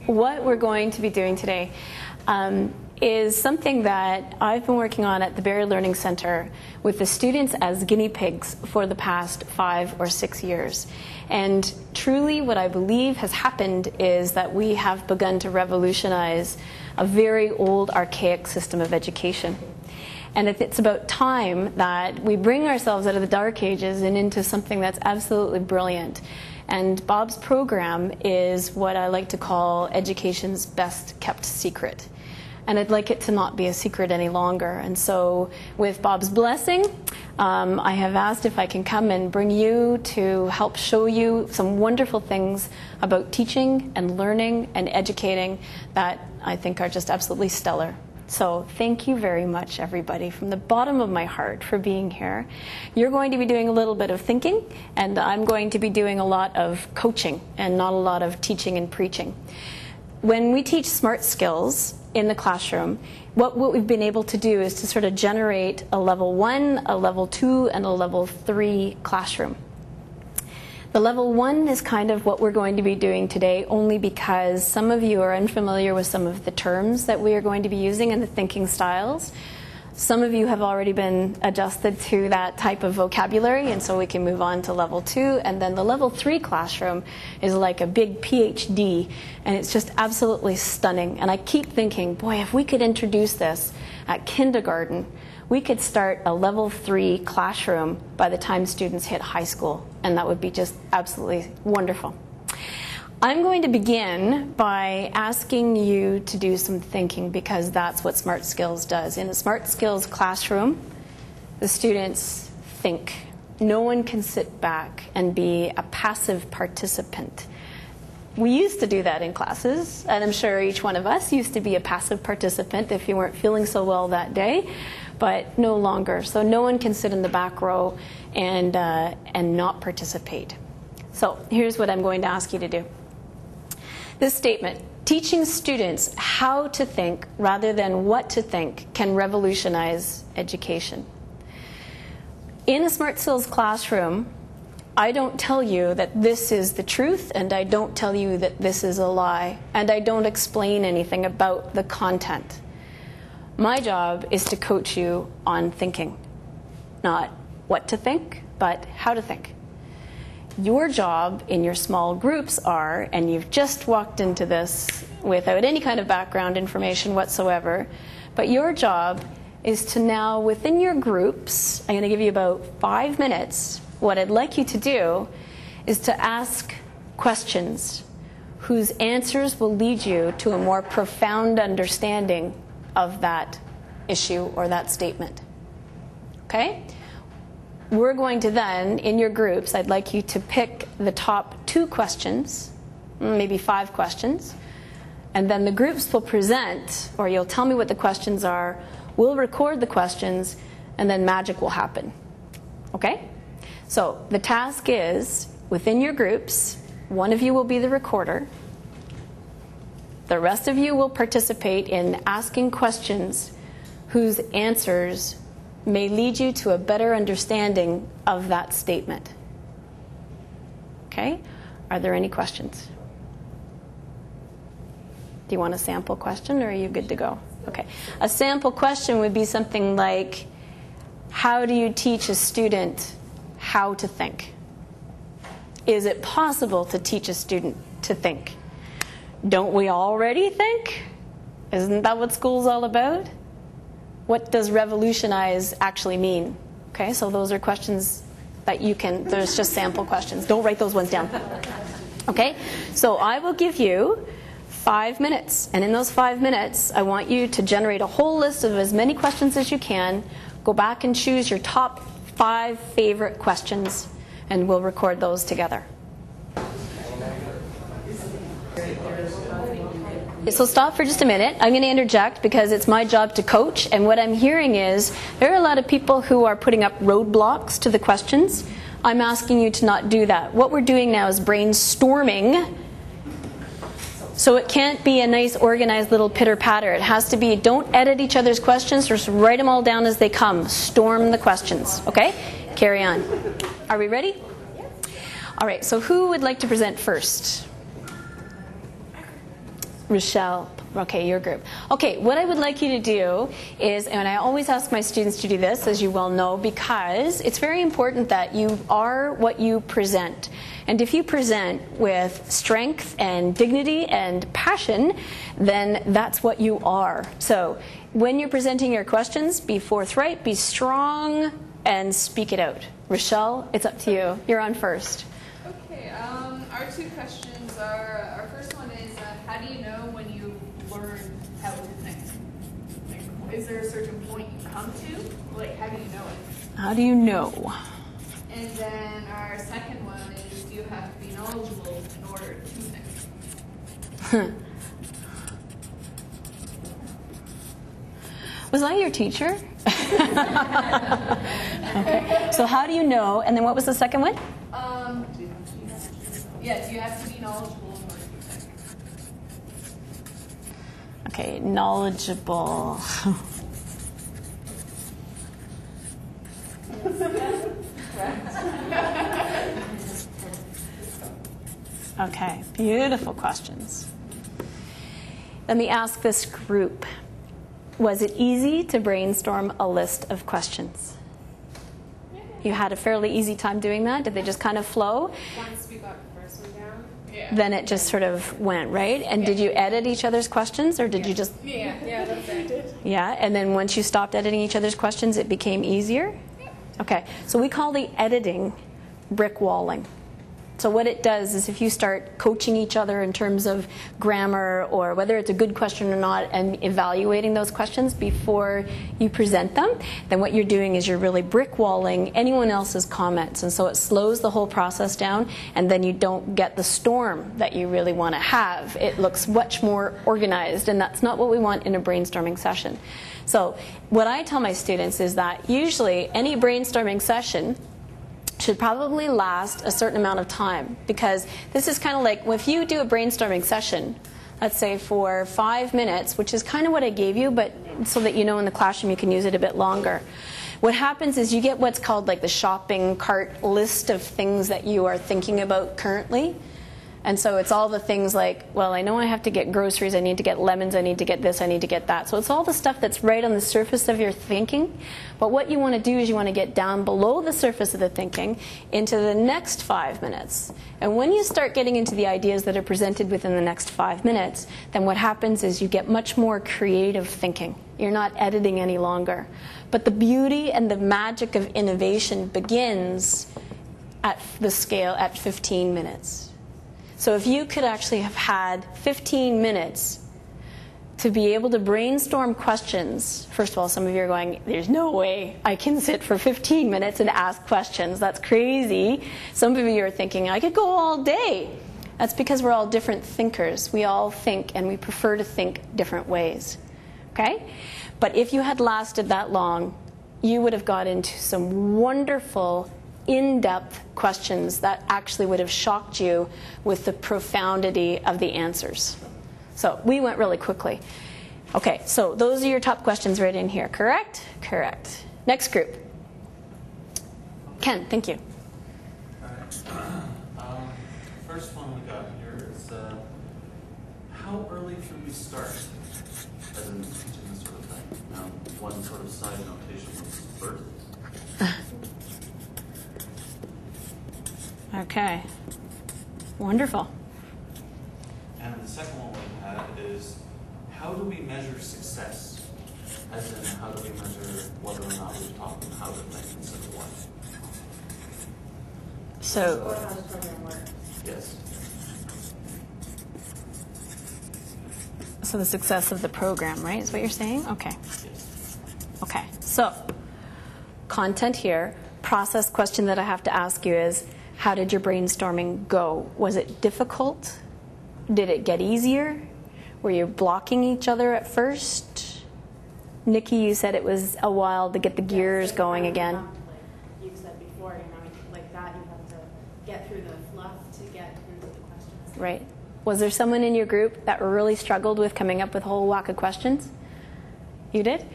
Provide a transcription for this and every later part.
what we're going to be doing today is something that I've been working on at the Barrie Learning Centre with the students as guinea pigs for the past 5 or 6 years. And truly what I believe has happened is that we have begun to revolutionize a very old, archaic system of education. And it's about time that we bring ourselves out of the dark ages and into something that's absolutely brilliant. And Bob's program is what I like to call education's best kept secret. And I'd like it to not be a secret any longer. And so with Bob's blessing, I have asked if I can come and bring you to help show you some wonderful things about teaching and learning and educating that I think are just absolutely stellar. So thank you very much, everybody, from the bottom of my heart for being here. You're going to be doing a little bit of thinking, and I'm going to be doing a lot of coaching and not a lot of teaching and preaching. When we teach smart skills in the classroom, what we've been able to do is to sort of generate a level 1, a level 2, and a level 3 classroom. The level 1 is kind of what we're going to be doing today, only because some of you are unfamiliar with some of the terms that we are going to be using and the thinking styles. Some of you have already been adjusted to that type of vocabulary, and so we can move on to level 2. And then the level 3 classroom is like a big PhD, and it's just absolutely stunning. And I keep thinking, boy, if we could introduce this at kindergarten, we could start a level 3 classroom by the time students hit high school, and that would be just absolutely wonderful. I'm going to begin by asking you to do some thinking, because that's what Smart Skills does. In the Smart Skills classroom, the students think. No one can sit back and be a passive participant. We used to do that in classes, and I'm sure each one of us used to be a passive participant if you weren't feeling so well that day, but no longer. So no one can sit in the back row and not participate. So here's what I'm going to ask you to do. This statement, teaching students how to think rather than what to think, can revolutionize education. In a Smart Skills classroom, I don't tell you that this is the truth, and I don't tell you that this is a lie, and I don't explain anything about the content. My job is to coach you on thinking, not what to think, but how to think. Your job in your small groups are, and you've just walked into this without any kind of background information whatsoever, but your job is to now, within your groups, I'm going to give you about 5 minutes. What I'd like you to do is to ask questions whose answers will lead you to a more profound understanding of that issue or that statement. Okay? We're going to then, in your groups, I'd like you to pick the top 2 questions, maybe 5 questions, and then the groups will present, or you'll tell me what the questions are, we'll record the questions, and then magic will happen. Okay? So the task is, within your groups, one of you will be the recorder. The rest of you will participate in asking questions whose answers may lead you to a better understanding of that statement. Okay? Are there any questions? Do you want a sample question, or are you good to go? Okay. A sample question would be something like, how do you teach a student how to think? Is it possible to teach a student to think? Don't we already think? Isn't that what school's all about? What does revolutionize actually mean? Okay, so those are questions that you can, there's just sample questions. Don't write those ones down. Okay, so I will give you 5 minutes, and in those 5 minutes, I want you to generate a whole list of as many questions as you can. Go back and choose your top 5 favorite questions, and we'll record those together. So stop for just a minute. I'm going to interject because it's my job to coach, and what I'm hearing is there are a lot of people who are putting up roadblocks to the questions. I'm asking you to not do that. What we're doing now is brainstorming, so it can't be a nice organized little pitter-patter. It has to be, don't edit each other's questions, just write them all down as they come. Storm the questions, okay? Carry on. Are we ready? All right, so who would like to present first? Rochelle, okay, your group. Okay, what I would like you to do is, and I always ask my students to do this, as you well know, because it's very important that you are what you present. And if you present with strength and dignity and passion, then that's what you are. So when you're presenting your questions, be forthright, be strong, and speak it out. Rochelle, it's up to you. You're on first. Okay, our two questions are, our first one is, how do you know when you learn how to think? Like, is there a certain point you come to? Like, how do you know it? How do you know? And then our second one is, do you have to be knowledgeable in order to think? Was I your teacher? Okay. So how do you know? And then what was the second one? Yeah, do you have to be knowledgeable in order to think? Okay, knowledgeable. Okay, beautiful questions. Let me ask this group. Was it easy to brainstorm a list of questions? You had a fairly easy time doing that? Did they just kind of flow? Once we got the first one down. Yeah. Then it just sort of went, right? And did you edit each other's questions, or did you just... Yeah, that's what I did. Yeah, and then once you stopped editing each other's questions, it became easier? Okay, so we call the editing brick walling. So what it does is if you start coaching each other in terms of grammar or whether it's a good question or not and evaluating those questions before you present them, then what you're doing is you're really brick walling anyone else's comments. And so it slows the whole process down, and then you don't get the storm that you really want to have. It looks much more organized, and that's not what we want in a brainstorming session. So what I tell my students is that usually any brainstorming session should probably last a certain amount of time, because this is kind of like if you do a brainstorming session, let's say for 5 minutes, which is kind of what I gave you, but so that you know in the classroom you can use it a bit longer. What happens is you get what's called like the shopping cart list of things that you are thinking about currently. And so it's all the things like, well, I know I have to get groceries, I need to get lemons, I need to get this, I need to get that. So it's all the stuff that's right on the surface of your thinking. But what you want to do is you want to get down below the surface of the thinking into the next 5 minutes. And when you start getting into the ideas that are presented within the next 5 minutes, then what happens is you get much more creative thinking. You're not editing any longer. But the beauty and the magic of innovation begins at the scale at 15 minutes. So if you could actually have had 15 minutes to be able to brainstorm questions, first of all, some of you are going, there's no way I can sit for 15 minutes and ask questions. That's crazy. Some of you are thinking, I could go all day. That's because we're all different thinkers. We all think, and we prefer to think different ways. Okay? But if you had lasted that long, you would have got into some wonderful in-depth questions that actually would have shocked you with the profundity of the answers. So we went really quickly. Okay, so those are your top questions right in here, correct? Correct. Next group. Ken, thank you. All right. First one we got here is, how early should we start as in teaching this sort of thing? Now, one sort of side notation was birth. Okay. Wonderful. And the second one we had is, how do we measure success? As in, how do we measure whether or not we've taught them how to think instead of what? So, How the program works. Yes. so the success of the program, right, is what you're saying? Okay. Yes. Okay. So, content here. Process question that I have to ask you is, how did your brainstorming go? Was it difficult? Did it get easier? Were you blocking each other at first? Nikki, you said it was a while to get the gears going again. Like you said before, like that, you have to get through the fluff to get into the questions. Right. Was there someone in your group that really struggled with coming up with a whole whack of questions? You did?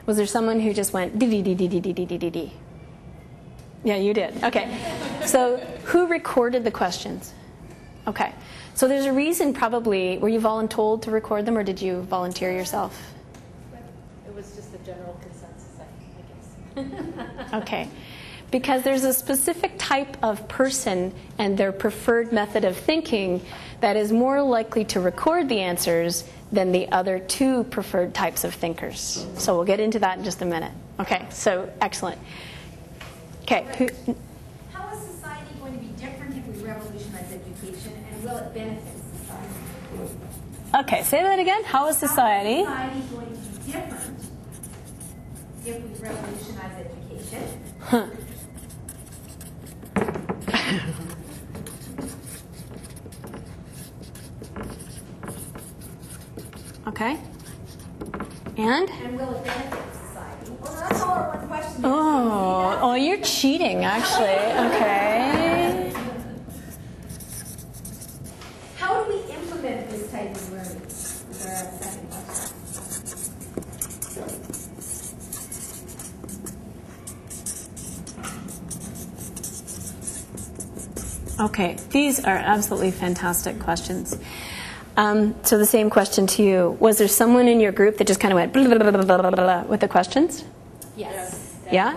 Was there someone who just went dee-dee-dee-dee-dee-dee-dee-dee? Yeah, you did. Okay. So who recorded the questions? Okay. So there's a reason probably, were you voluntold to record them or did you volunteer yourself? It was just a general consensus, I guess. Okay. Because there's a specific type of person and their preferred method of thinking that is more likely to record the answers than the other two preferred types of thinkers. So we'll get into that in just a minute. Okay, so excellent. Okay. How is society going to be different if we revolutionize education, and will it benefit society? Okay, say that again. How is society? How is society going to be different if we revolutionize education? Huh. Okay. And? And will it benefit society? Well, that's all our one question. Oh, you're cheating, actually. Okay. How do we implement this type of learning? Is our second question. Okay, these are absolutely fantastic questions. So the same question to you. Was there someone in your group that just kind of went blah, blah, blah, blah, blah, blah, with the questions? Yes. Yeah?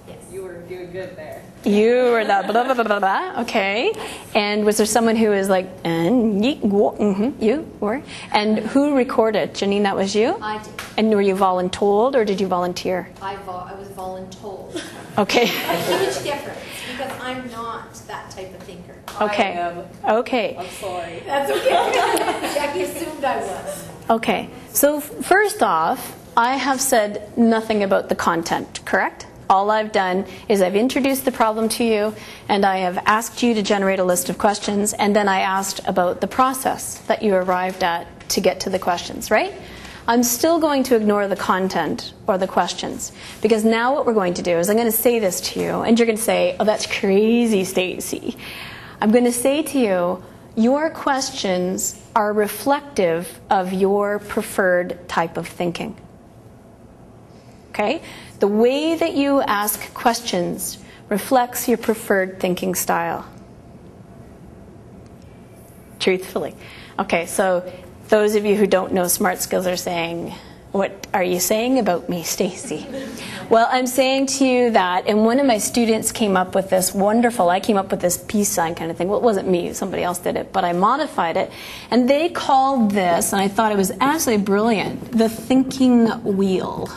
Yes. You were doing good there. You were the blah, blah, blah, blah, blah. Okay. And was there someone who was like, you were? And who recorded? Janine, that was you? I did. And were you voluntold or did you volunteer? I was voluntold. Okay. A huge difference because I'm not that type of thinker. Okay. I am. Okay. I'm sorry. That's okay. Jackie assumed I was. Okay. So first off, I have said nothing about the content, correct? All I've done is I've introduced the problem to you, and I have asked you to generate a list of questions, and then I asked about the process that you arrived at to get to the questions, right? I'm still going to ignore the content or the questions, because now what we're going to do is I'm going to say this to you, and you're going to say, oh, that's crazy, Stacey. I'm going to say to you, your questions are reflective of your preferred type of thinking. Okay? The way that you ask questions reflects your preferred thinking style. Truthfully. Okay, so those of you who don't know smart skills are saying, what are you saying about me, Stacey? Well, I'm saying to you that, and one of my students came up with this wonderful, I came up with this peace sign kind of thing. Well, it wasn't me, somebody else did it, but I modified it. And they called this, and I thought it was absolutely brilliant, the thinking wheel.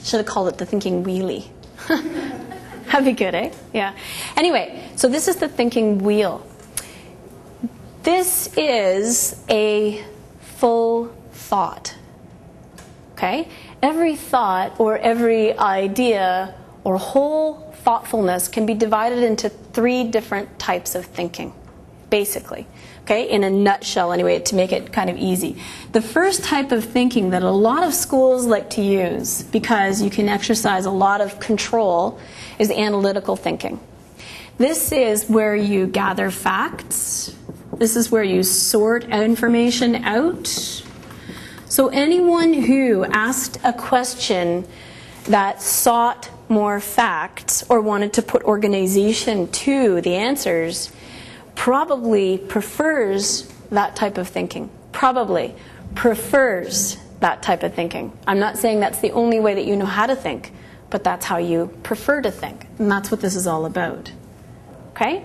Should have called it the thinking wheelie. That'd be good, eh? Yeah. Anyway, so this is the thinking wheel. This is a full thought. Okay? Every thought or every idea or whole thoughtfulness can be divided into 3 different types of thinking, basically. Okay? In a nutshell, anyway, to make it kind of easy. The first type of thinking that a lot of schools like to use, because you can exercise a lot of control, is analytical thinking. This is where you gather facts. This is where you sort information out. So anyone who asked a question that sought more facts or wanted to put organization to the answers probably prefers that type of thinking. Probably prefers that type of thinking. I'm not saying that's the only way that you know how to think, but that's how you prefer to think. And that's what this is all about. Okay?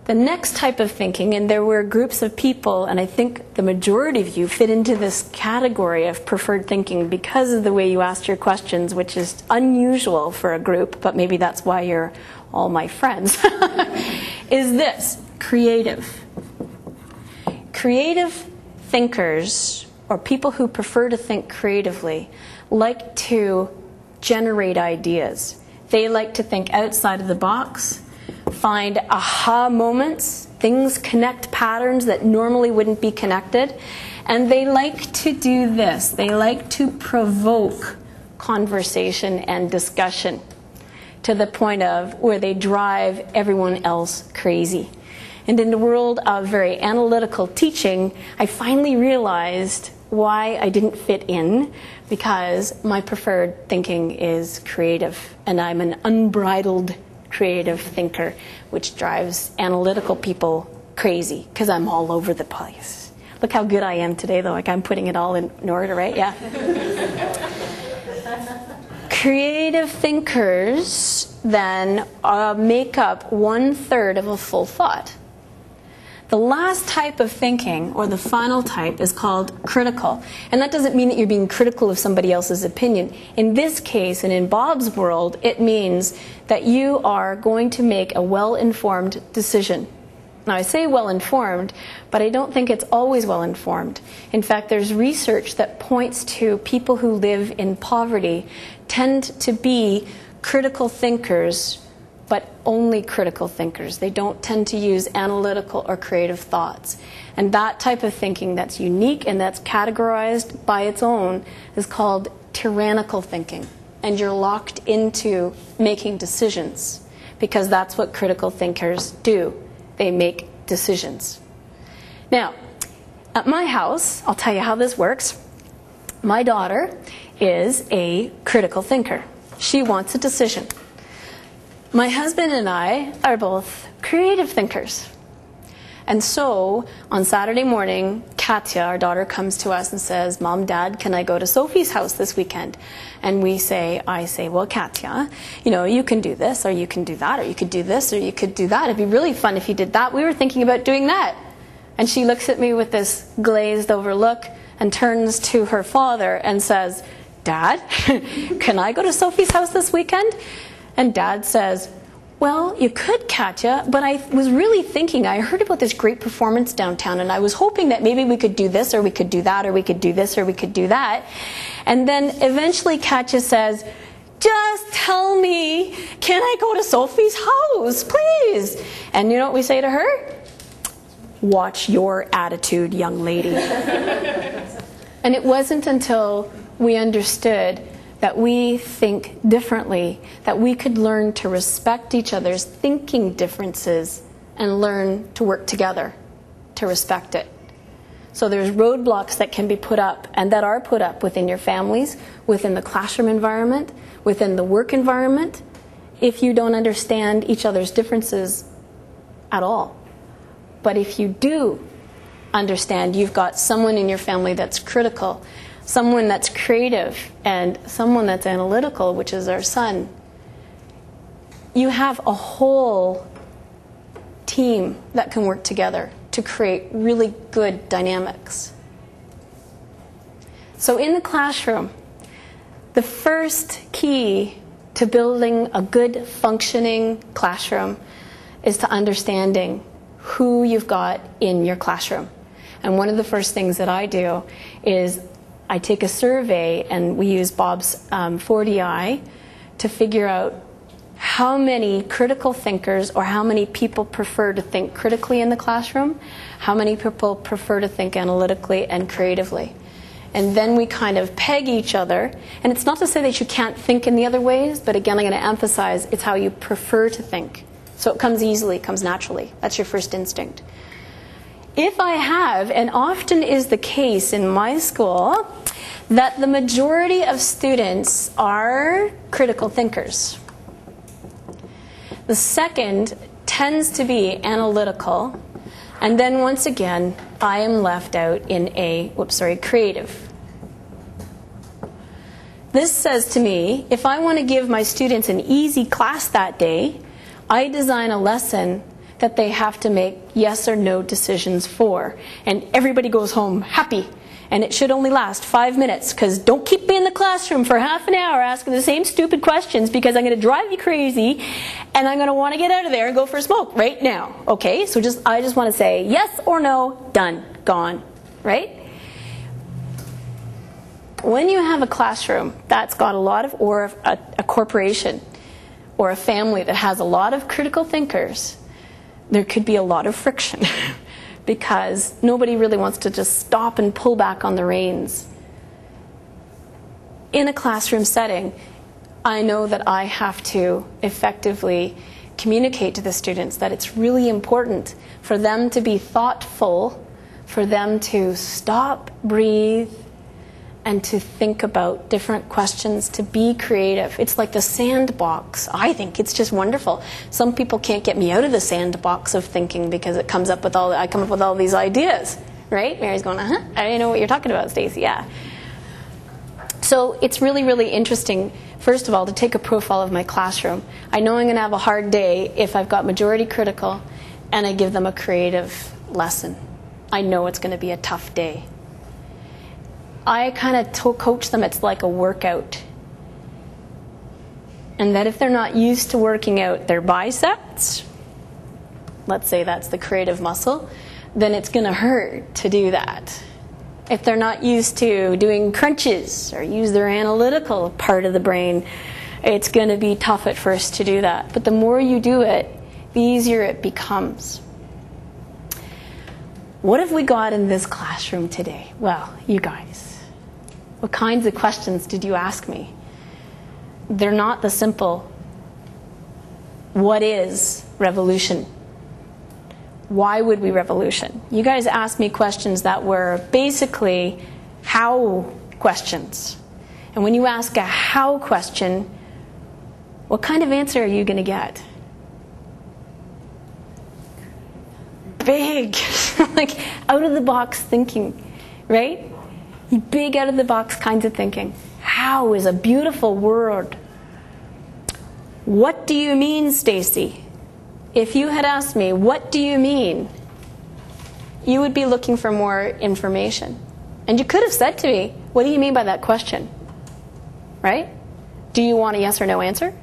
The next type of thinking, and there were groups of people, and I think the majority of you fit into this category of preferred thinking because of the way you asked your questions, which is unusual for a group, but maybe that's why you're all my friends, is this, creative. Creative thinkers, or people who prefer to think creatively, like to generate ideas. They like to think outside of the box, find aha moments, things connect patterns that normally wouldn't be connected, and they like to do this. They like to provoke conversation and discussion to the point of where they drive everyone else crazy. And in the world of very analytical teaching, I finally realized why I didn't fit in, because my preferred thinking is creative, and I'm an unbridled creative thinker, which drives analytical people crazy because I'm all over the place. Look how good I am today, though. Like I'm putting it all in order, right? Yeah. Creative thinkers then make up 1/3 of a full thought. The last type of thinking, or the final type, is called critical. And that doesn't mean that you're being critical of somebody else's opinion. In this case, and in Bob's world, it means that you are going to make a well-informed decision. Now, I say well-informed, but I don't think it's always well-informed. In fact, there's research that points to people who live in poverty tend to be critical thinkers, but only critical thinkers. They don't tend to use analytical or creative thoughts. And that type of thinking that's unique and that's categorized by its own is called tyrannical thinking. And you're locked into making decisions because that's what critical thinkers do. They make decisions. Now, at my house, I'll tell you how this works. My daughter is a critical thinker. She wants a decision. My husband and I are both creative thinkers. And so, on Saturday morning, Katya, our daughter, comes to us and says, Mom, Dad, can I go to Sophie's house this weekend? And I say, well, Katya, you can do this, or you can do that, or you could do this, or you could do that. It'd be really fun if you did that. We were thinking about doing that. And she looks at me with this glazed over look and turns to her father and says, Dad, can I go to Sophie's house this weekend? And Dad says, well, you could, Katya, but I was really thinking, I heard about this great performance downtown, and I was hoping that maybe we could do this, or we could do that, or we could do this, or we could do that. And then eventually Katya says, just tell me, can I go to Sophie's house, please? And you know what we say to her? Watch your attitude, young lady. And it wasn't until we understood that we think differently, that we could learn to respect each other's thinking differences and learn to work together to respect it. So there's roadblocks that can be put up and that are put up within your families, within the classroom environment, within the work environment, if you don't understand each other's differences at all. But if you do understand, you've got someone in your family that's critical, someone that's creative, and someone that's analytical, which is our son, you have a whole team that can work together to create really good dynamics. So in the classroom, the first key to building a good functioning classroom is to understanding who you've got in your classroom. And one of the first things that I do is I take a survey, and we use Bob's 40i to figure out how many critical thinkers or how many people prefer to think critically in the classroom, how many people prefer to think analytically and creatively. And then we kind of peg each other. And it's not to say that you can't think in the other ways, but again, I'm going to emphasize it's how you prefer to think. So it comes easily, it comes naturally. That's your first instinct. If I have, and often is the case in my school, that the majority of students are critical thinkers. The second tends to be analytical, and then once again, I am left out in creative. This says to me, if I want to give my students an easy class that day, I design a lesson that they have to make yes or no decisions for. And everybody goes home happy. And it should only last 5 minutes, because don't keep me in the classroom for half an hour asking the same stupid questions, because I'm going to drive you crazy and I'm going to want to get out of there and go for a smoke right now. Okay? So I just want to say yes or no, done, gone, right? When you have a classroom that's got a lot of, or a corporation or a family that has a lot of critical thinkers, there could be a lot of friction because nobody really wants to just stop and pull back on the reins. In a classroom setting, I know that I have to effectively communicate to the students that it's really important for them to be thoughtful, for them to stop, breathe, and to think about different questions, to be creative. It's like the sandbox. I think it's just wonderful. Some people can't get me out of the sandbox of thinking because it comes up with I come up with all these ideas, right? Mary's going, I didn't know what you're talking about, Stacey. Yeah. So it's really, really interesting, first of all, to take a profile of my classroom. I know I'm going to have a hard day if I've got majority critical and I give them a creative lesson. I know it's going to be a tough day. I kind of coach them, it's like a workout. And that if they're not used to working out their biceps, let's say that's the creative muscle, then it's going to hurt to do that. If they're not used to doing crunches or use their analytical part of the brain, it's going to be tough at first to do that. But the more you do it, the easier it becomes. What have we got in this classroom today? Well, you guys, what kinds of questions did you ask me? They're not the simple, what is revolution? Why would we revolution? You guys asked me questions that were basically how questions. And when you ask a how question, what kind of answer are you going to get? Big, like out of the box thinking, right? Big out of the box kinds of thinking. How is a beautiful word. What do you mean, Stacey? If you had asked me, what do you mean? You would be looking for more information. And you could have said to me, what do you mean by that question? Right? Do you want a yes or no answer?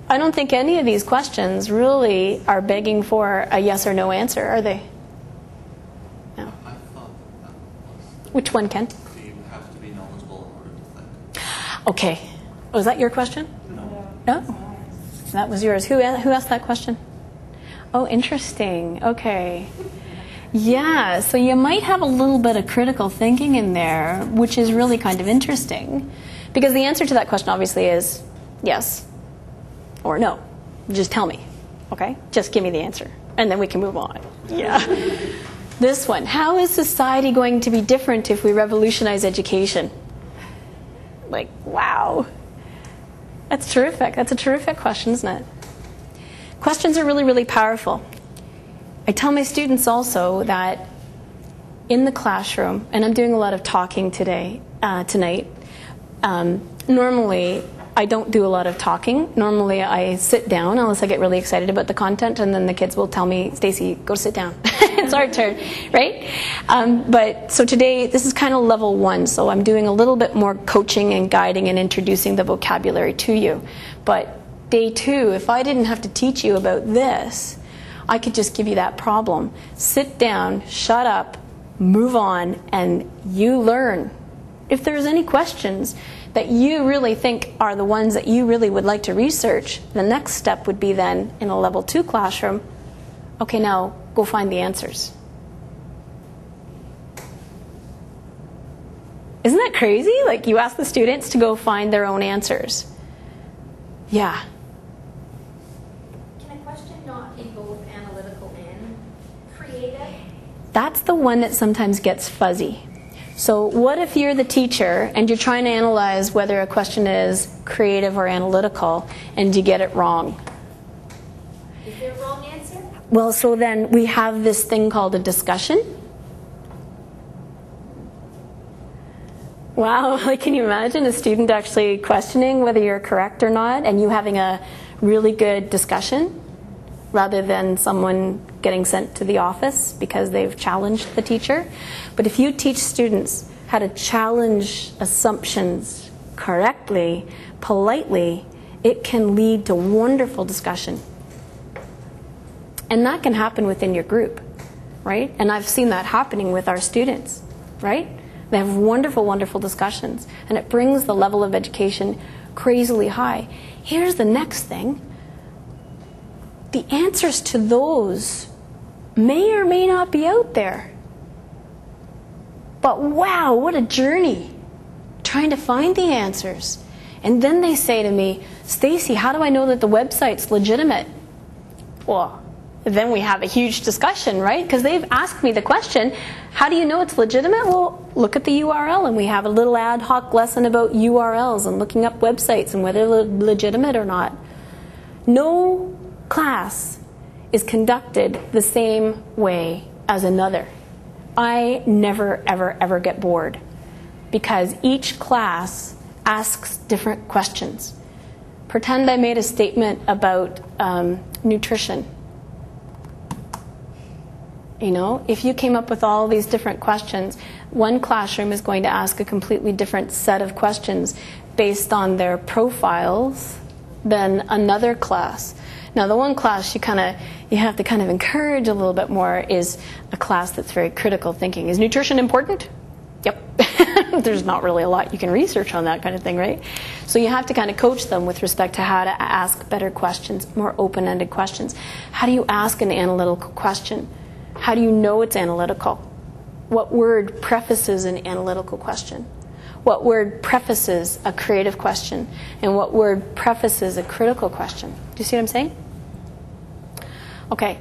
I don't think any of these questions really are begging for a yes or no answer, are they? No. I thought that was. Which one, Ken? You have to be knowledgeable in order to think. Okay. Was that your question? No. That was yours. Who asked that question? Oh, interesting. Okay. Yeah, so you might have a little bit of critical thinking in there, which is really kind of interesting. Because the answer to that question obviously is yes or no. Just tell me. Okay? Just give me the answer. And then we can move on. Yeah. This one. How is society going to be different if we revolutionize education? Like, wow. That's terrific. That's a terrific question, isn't it? Questions are really, really powerful. I tell my students also that in the classroom, and I'm doing a lot of talking tonight, normally I don't do a lot of talking. Normally I sit down unless I get really excited about the content, and then the kids will tell me, Stacey, go sit down. It's our turn, right? But so today, this is kind of level 1, so I'm doing a little bit more coaching and guiding and introducing the vocabulary to you. But day 2, if I didn't have to teach you about this, I could just give you that problem. Sit down, shut up, move on, and you learn. If there's any questions that you really think are the ones that you really would like to research, the next step would be then, in a level 2 classroom, okay, now go find the answers. Isn't that crazy? Like, you ask the students to go find their own answers. Yeah. Can a question not be both analytical and creative? That's the one that sometimes gets fuzzy. So what if you're the teacher and you're trying to analyze whether a question is creative or analytical and you get it wrong? Is there a wrong answer? Well, so then we have this thing called a discussion. Wow, like, can you imagine a student actually questioning whether you're correct or not and you having a really good discussion rather than someone getting sent to the office because they've challenged the teacher? But if you teach students how to challenge assumptions correctly, politely, it can lead to wonderful discussion. And that can happen within your group, right? And I've seen that happening with our students, right? They have wonderful, wonderful discussions, and it brings the level of education crazily high. Here's the next thing. The answers to those may or may not be out there. But wow, what a journey trying to find the answers. And then they say to me, Stacey, how do I know that the website's legitimate? Well, then we have a huge discussion, right? Because they've asked me the question, how do you know it's legitimate? Well, look at the URL, and we have a little ad hoc lesson about URLs and looking up websites and whether they're legitimate or not. No class is conducted the same way as another. I never, ever, ever get bored because each class asks different questions. Pretend I made a statement about nutrition. You know, if you came up with all these different questions, one classroom is going to ask a completely different set of questions based on their profiles than another class. Now, the one class you have to kind of encourage a little bit more is a class that's very critical thinking. Is nutrition important? Yep. There's not really a lot you can research on that kind of thing, right? So you have to kind of coach them with respect to how to ask better questions, more open-ended questions. How do you ask an analytical question? How do you know it's analytical? What word prefaces an analytical question? What word prefaces a creative question? And what word prefaces a critical question? Do you see what I'm saying? Okay.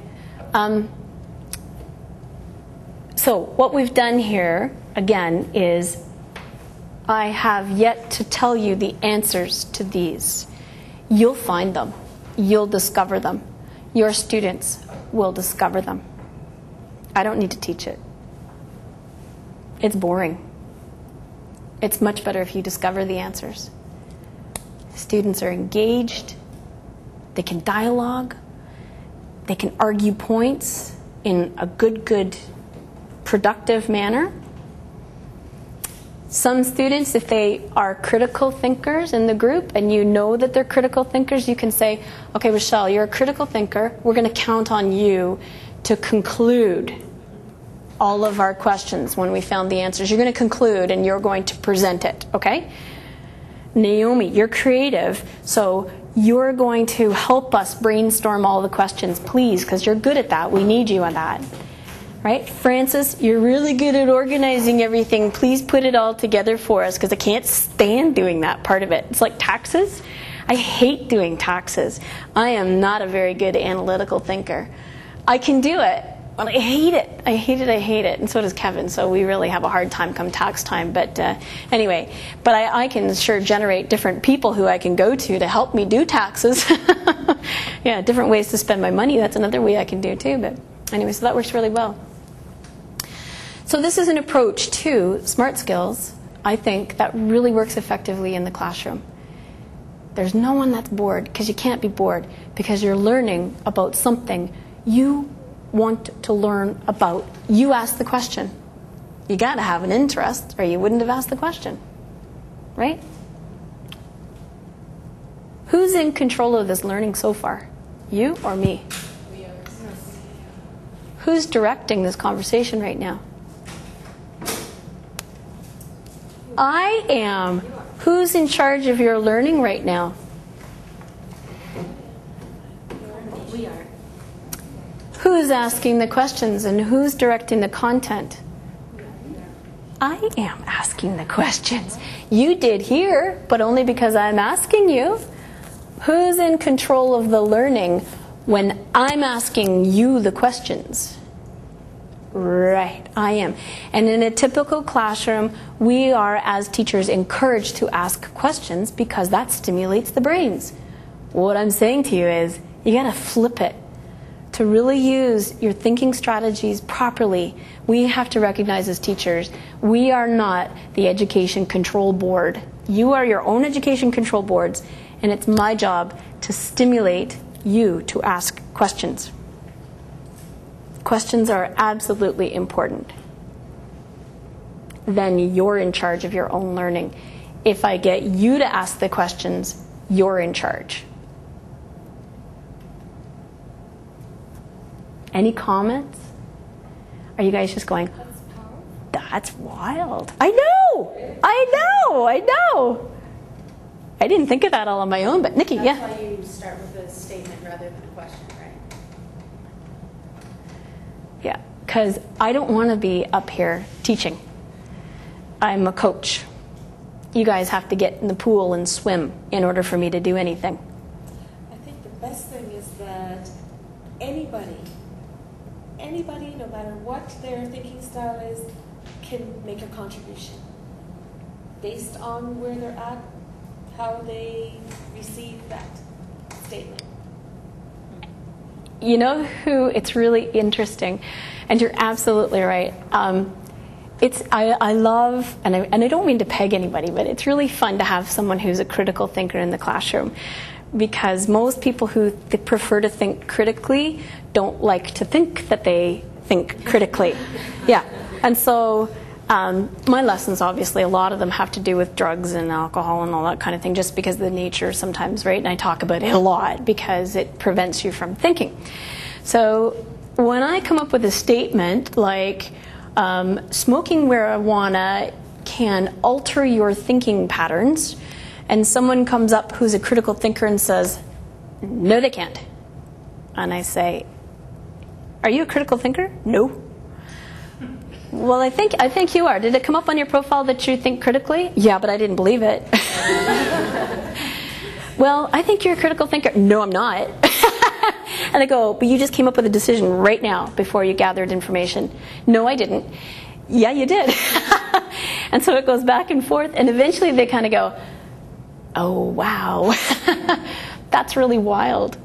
So what we've done here, again, is I have yet to tell you the answers to these. You'll find them. You'll discover them. Your students will discover them. I don't need to teach it. It's boring. It's much better if you discover the answers. Students are engaged. They can dialogue. They can argue points in a good, productive manner. Some students, if they are critical thinkers in the group and you know that they're critical thinkers, you can say, okay, Rochelle, you're a critical thinker. We're going to count on you to conclude all of our questions when we found the answers. You're going to conclude and you're going to present it, okay? Naomi, you're creative, so you're going to help us brainstorm all the questions, please, because you're good at that. We need you on that. Right? Francis, you're really good at organizing everything. Please put it all together for us, because I can't stand doing that part of it. It's like taxes. I hate doing taxes. I am not a very good analytical thinker. I can do it, but I hate it. I hate it. And so does Kevin. So we really have a hard time come tax time. But anyway, but I can sure generate different people who I can go to help me do taxes. Yeah, different ways to spend my money. That's another way I can do too. But anyway, so that works really well. So this is an approach to smart skills, I think, that really works effectively in the classroom. There's no one that's bored, because you can't be bored, because you're learning about something you want to learn about. You ask the question. You got to have an interest, or you wouldn't have asked the question, right? Who's in control of this learning so far? You or me? Who's directing this conversation right now? I am. Who's in charge of your learning right now? We are. Who's asking the questions and who's directing the content? I am asking the questions. You did here, but only because I'm asking you. Who's in control of the learning when I'm asking you the questions? Right, I am. And in a typical classroom, we are, as teachers, encouraged to ask questions because that stimulates the brains. What I'm saying to you is, you got to flip it. To really use your thinking strategies properly, we have to recognize as teachers, we are not the education control board. You are your own education control boards, and it's my job to stimulate you to ask questions. Questions are absolutely important. Then you're in charge of your own learning. If I get you to ask the questions, you're in charge. Any comments? Are you guys just going, that's wild? I know! I didn't think of that all on my own, but Nikki, yeah. That's why you start with a statement rather than a question, right? Yeah, because I don't want to be up here teaching. I'm a coach. You guys have to get in the pool and swim in order for me to do anything. I think the best thing is that anybody, no matter what their thinking style is, can make a contribution based on where they're at, how they receive that statement. You know who, it's really interesting, and you're absolutely right. I love, and I don't mean to peg anybody, but it's really fun to have someone who's a critical thinker in the classroom, because most people who prefer to think critically don't like to think that they think critically. Yeah, and so my lessons, obviously, a lot of them have to do with drugs and alcohol and all that kind of thing, just because of the nature sometimes, right? And I talk about it a lot because it prevents you from thinking. So when I come up with a statement like, smoking marijuana can alter your thinking patterns, and someone comes up who's a critical thinker and says, no, they can't. And I say, are you a critical thinker? No. Well, I think you are. Did it come up on your profile that you think critically? Yeah, but I didn't believe it. Well, I think you're a critical thinker. No, I'm not. And I go, but you just came up with a decision right now before you gathered information. No, I didn't. Yeah, you did. And so it goes back and forth, and eventually they kind of go, oh, wow. That's really wild.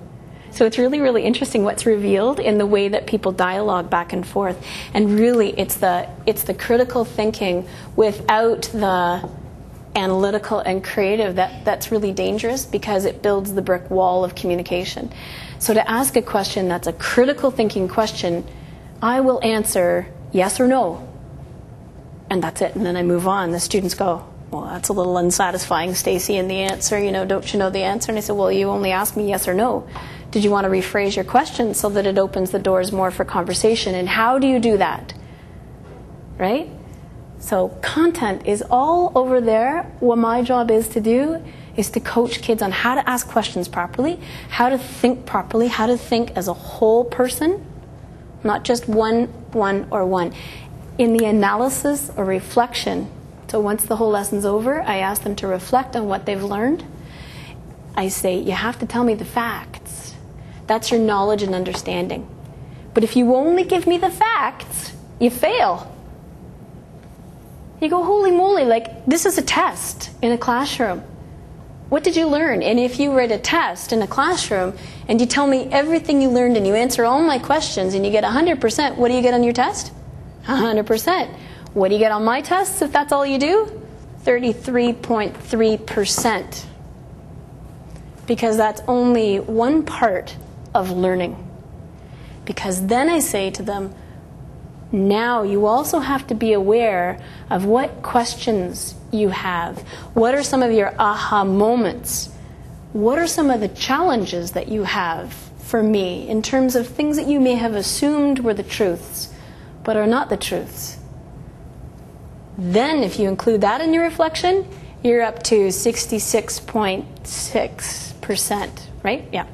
So it's really, really interesting what's revealed in the way that people dialogue back and forth. And really, it's the critical thinking without the analytical and creative that's really dangerous, because it builds the brick wall of communication. So to ask a question that's a critical thinking question, I will answer yes or no. And that's it. And then I move on. The students go, well, that's a little unsatisfying, Stacey, in the answer. Don't you know the answer? And I said, well, you only asked me yes or no. Did you want to rephrase your question so that it opens the doors more for conversation? And how do you do that? Right? So content is all over there. What my job is to do is to coach kids on how to ask questions properly, how to think properly, how to think as a whole person, not just one. In the analysis or reflection, so once the whole lesson's over, I ask them to reflect on what they've learned. I say, you have to tell me the facts. That's your knowledge and understanding. But if you only give me the facts, you fail. You go, holy moly, like, this is a test in a classroom. What did you learn? And if you write a test in a classroom and you tell me everything you learned and you answer all my questions and you get 100%, what do you get on your test? 100%. What do you get on my tests if that's all you do? 33.3%. Because that's only one part of learning. Because then I say to them, now you also have to be aware of what questions you have. What are some of your aha moments? What are some of the challenges that you have for me in terms of things that you may have assumed were the truths, but are not the truths? Then if you include that in your reflection, you're up to 66.6%, right? Yeah.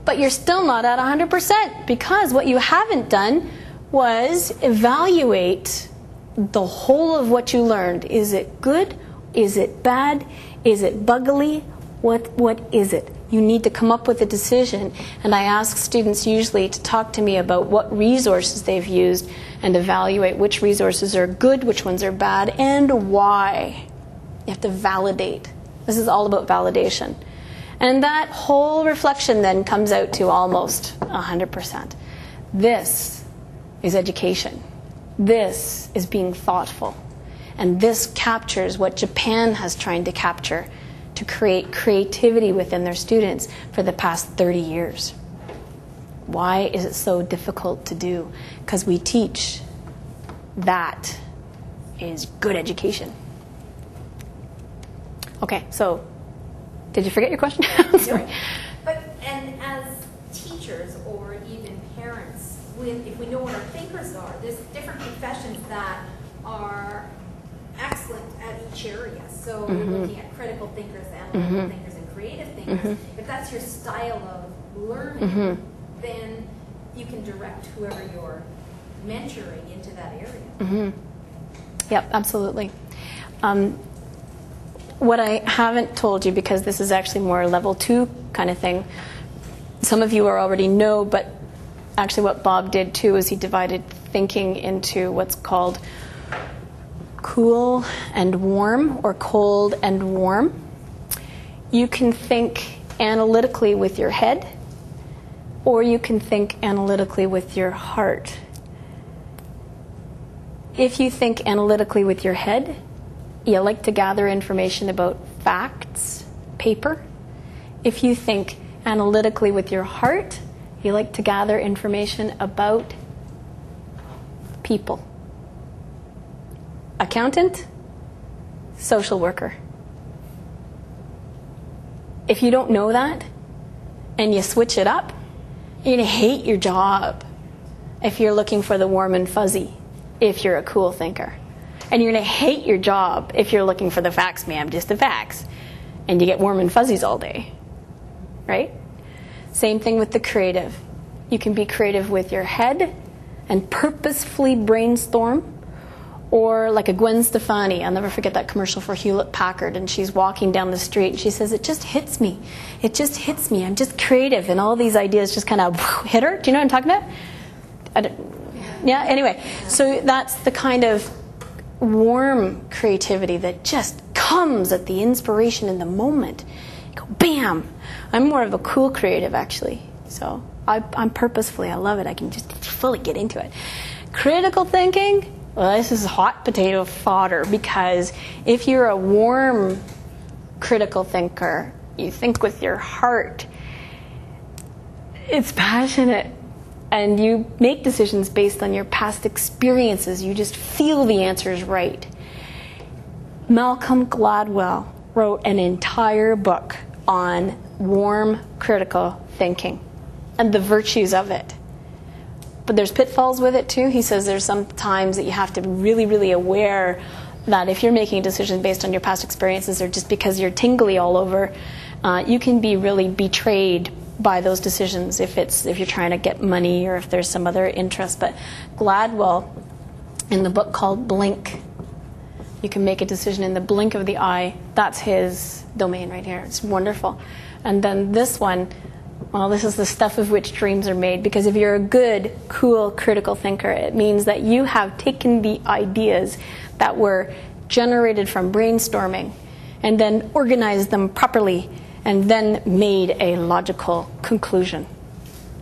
But you're still not at 100%, because what you haven't done was evaluate the whole of what you learned. Is it good? Is it bad? Is it buggly? What is it? You need to come up with a decision. And I ask students usually to talk to me about what resources they've used and evaluate which resources are good, which ones are bad, and why. You have to validate. This is all about validation. And that whole reflection then comes out to almost 100%. This is education. This is being thoughtful. And this captures what Japan has tried to capture, to create creativity within their students for the past 30 years. Why is it so difficult to do? Because we teach that is good education. Okay, so did you forget your question? I'm sorry. And as teachers or even parents, if we know what our thinkers are, there's different professions that are excellent at each area. So you're looking at critical thinkers, analytical thinkers, and creative thinkers. If that's your style of learning, then you can direct whoever you're mentoring into that area. Yep, absolutely. What I haven't told you, because this is actually more level 2 kind of thing, some of you already know, but actually what Bob did too is he divided thinking into what's called cool and warm, or cold and warm. You can think analytically with your head, or you can think analytically with your heart. If you think analytically with your head, you like to gather information about facts, paper. If you think analytically with your heart, you like to gather information about people. Accountant, social worker. If you don't know that, and you switch it up, you're going to hate your job if you're looking for the warm and fuzzy, if you're a cool thinker. And you're going to hate your job if you're looking for the facts, ma'am, just the facts. And you get warm and fuzzies all day, right? Same thing with the creative. You can be creative with your head and purposefully brainstorm. Or like a Gwen Stefani, I'll never forget that commercial for Hewlett-Packard, and she's walking down the street and she says, it just hits me. It just hits me. I'm just creative. And all these ideas just kind of hit her. Do you know what I'm talking about? Yeah, anyway. So that's the kind of warm creativity that just comes at the inspiration in the moment. You go, bam! I'm more of a cool creative, actually. So I'm purposefully, I love it. I can just fully get into it. Critical thinking, well, this is hot potato fodder, because if you're a warm critical thinker, you think with your heart, it's passionate, and you make decisions based on your past experiences. You just feel the answers right. Malcolm Gladwell wrote an entire book on warm critical thinking and the virtues of it. But there's pitfalls with it too. He says there's some times that you have to be really, really aware that if you're making a decision based on your past experiences, or just because you're tingly all over, you can be really betrayed by those decisions if you're trying to get money or if there's some other interest. But Gladwell, in the book called Blink, you can make a decision in the blink of the eye. That's his domain right here. It's wonderful. And then this one, well, this is the stuff of which dreams are made, because if you're a good, cool, critical thinker, it means that you have taken the ideas that were generated from brainstorming and then organized them properly and then made a logical conclusion.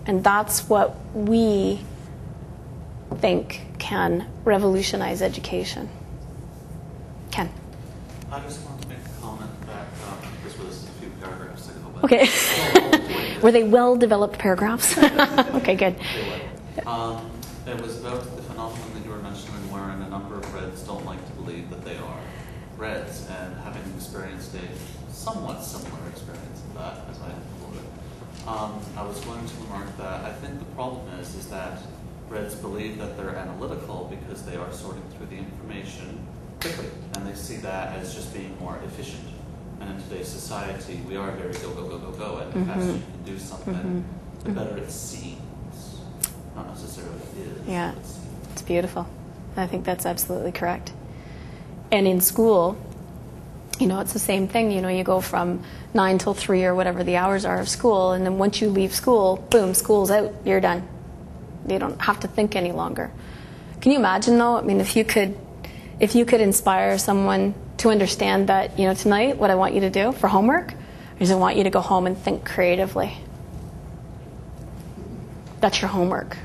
And that's what we think can revolutionize education. Ken? I just wanted to make a comment that this was a few paragraphs ago. But Okay. Were they well-developed paragraphs? Okay, good. It was about the phenomenon that you were mentioning, wherein a number of Reds don't like to believe that they are Reds, and having experienced a somewhat similar experience of that, as I quote it, I was going to remark that I think the problem is that Reds believe that they're analytical because they are sorting through the information quickly, and they see that as just being more efficient. And in today's society, we are very go, go, go, go, go, and the faster you can do something, the better it seems. Not necessarily is. Yeah, it's beautiful. I think that's absolutely correct. And in school, it's the same thing. You go from 9 till 3 or whatever the hours are of school, and then once you leave school, boom, school's out, you're done. You don't have to think any longer. Can you imagine, though? I mean, if you could inspire someone to understand that, tonight what I want you to do for homework is I want you to go home and think creatively. That's your homework.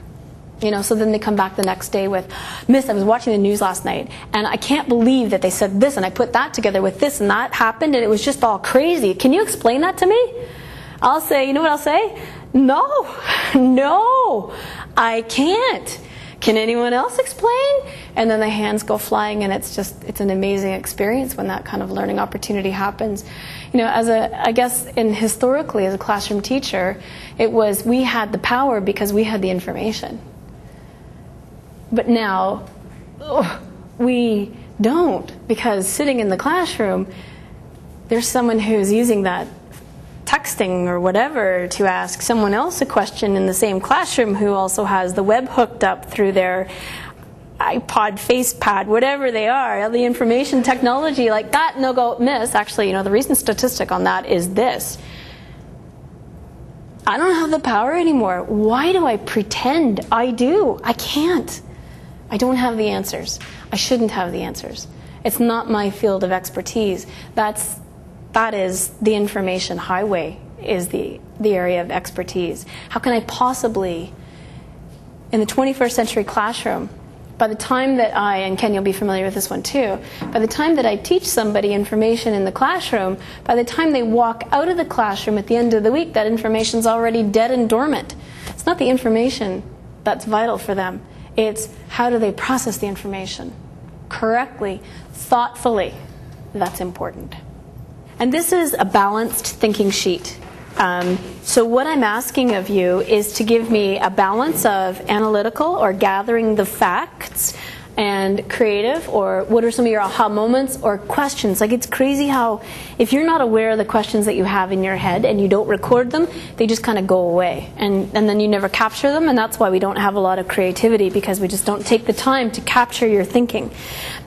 So then they come back the next day with, Miss, I was watching the news last night, and I can't believe that they said this, and I put that together with this, and that happened, and it was just all crazy. Can you explain that to me? I'll say, you know what I'll say? No, I can't. Can anyone else explain? And then the hands go flying, and it's an amazing experience when that kind of learning opportunity happens. Historically, as a classroom teacher, it was we had the power because we had the information. But now, we don't, because sitting in the classroom, there's someone who's using that texting or whatever to ask someone else a question in the same classroom who also has the web hooked up through their iPod, FacePad, whatever they are, the information technology like that, and they'll go, Miss, actually, the recent statistic on that is this. I don't have the power anymore. Why do I pretend I do? I can't. I don't have the answers. I shouldn't have the answers. It's not my field of expertise. That is the information highway, is the area of expertise. How can I possibly, in the 21st century classroom, by the time that and Ken, you'll be familiar with this one too, by the time that I teach somebody information in the classroom, by the time they walk out of the classroom at the end of the week, that information's already dead and dormant. It's not the information that's vital for them. It's how do they process the information correctly, thoughtfully. That's important. And this is a balanced thinking sheet. So what I'm asking of you is to give me a balance of analytical or gathering the facts and creative, or what are some of your aha moments or questions. Like, it's crazy how if you're not aware of the questions that you have in your head and you don't record them, they just kind of go away, and then you never capture them, and that's why we don't have a lot of creativity, because we just don't take the time to capture your thinking.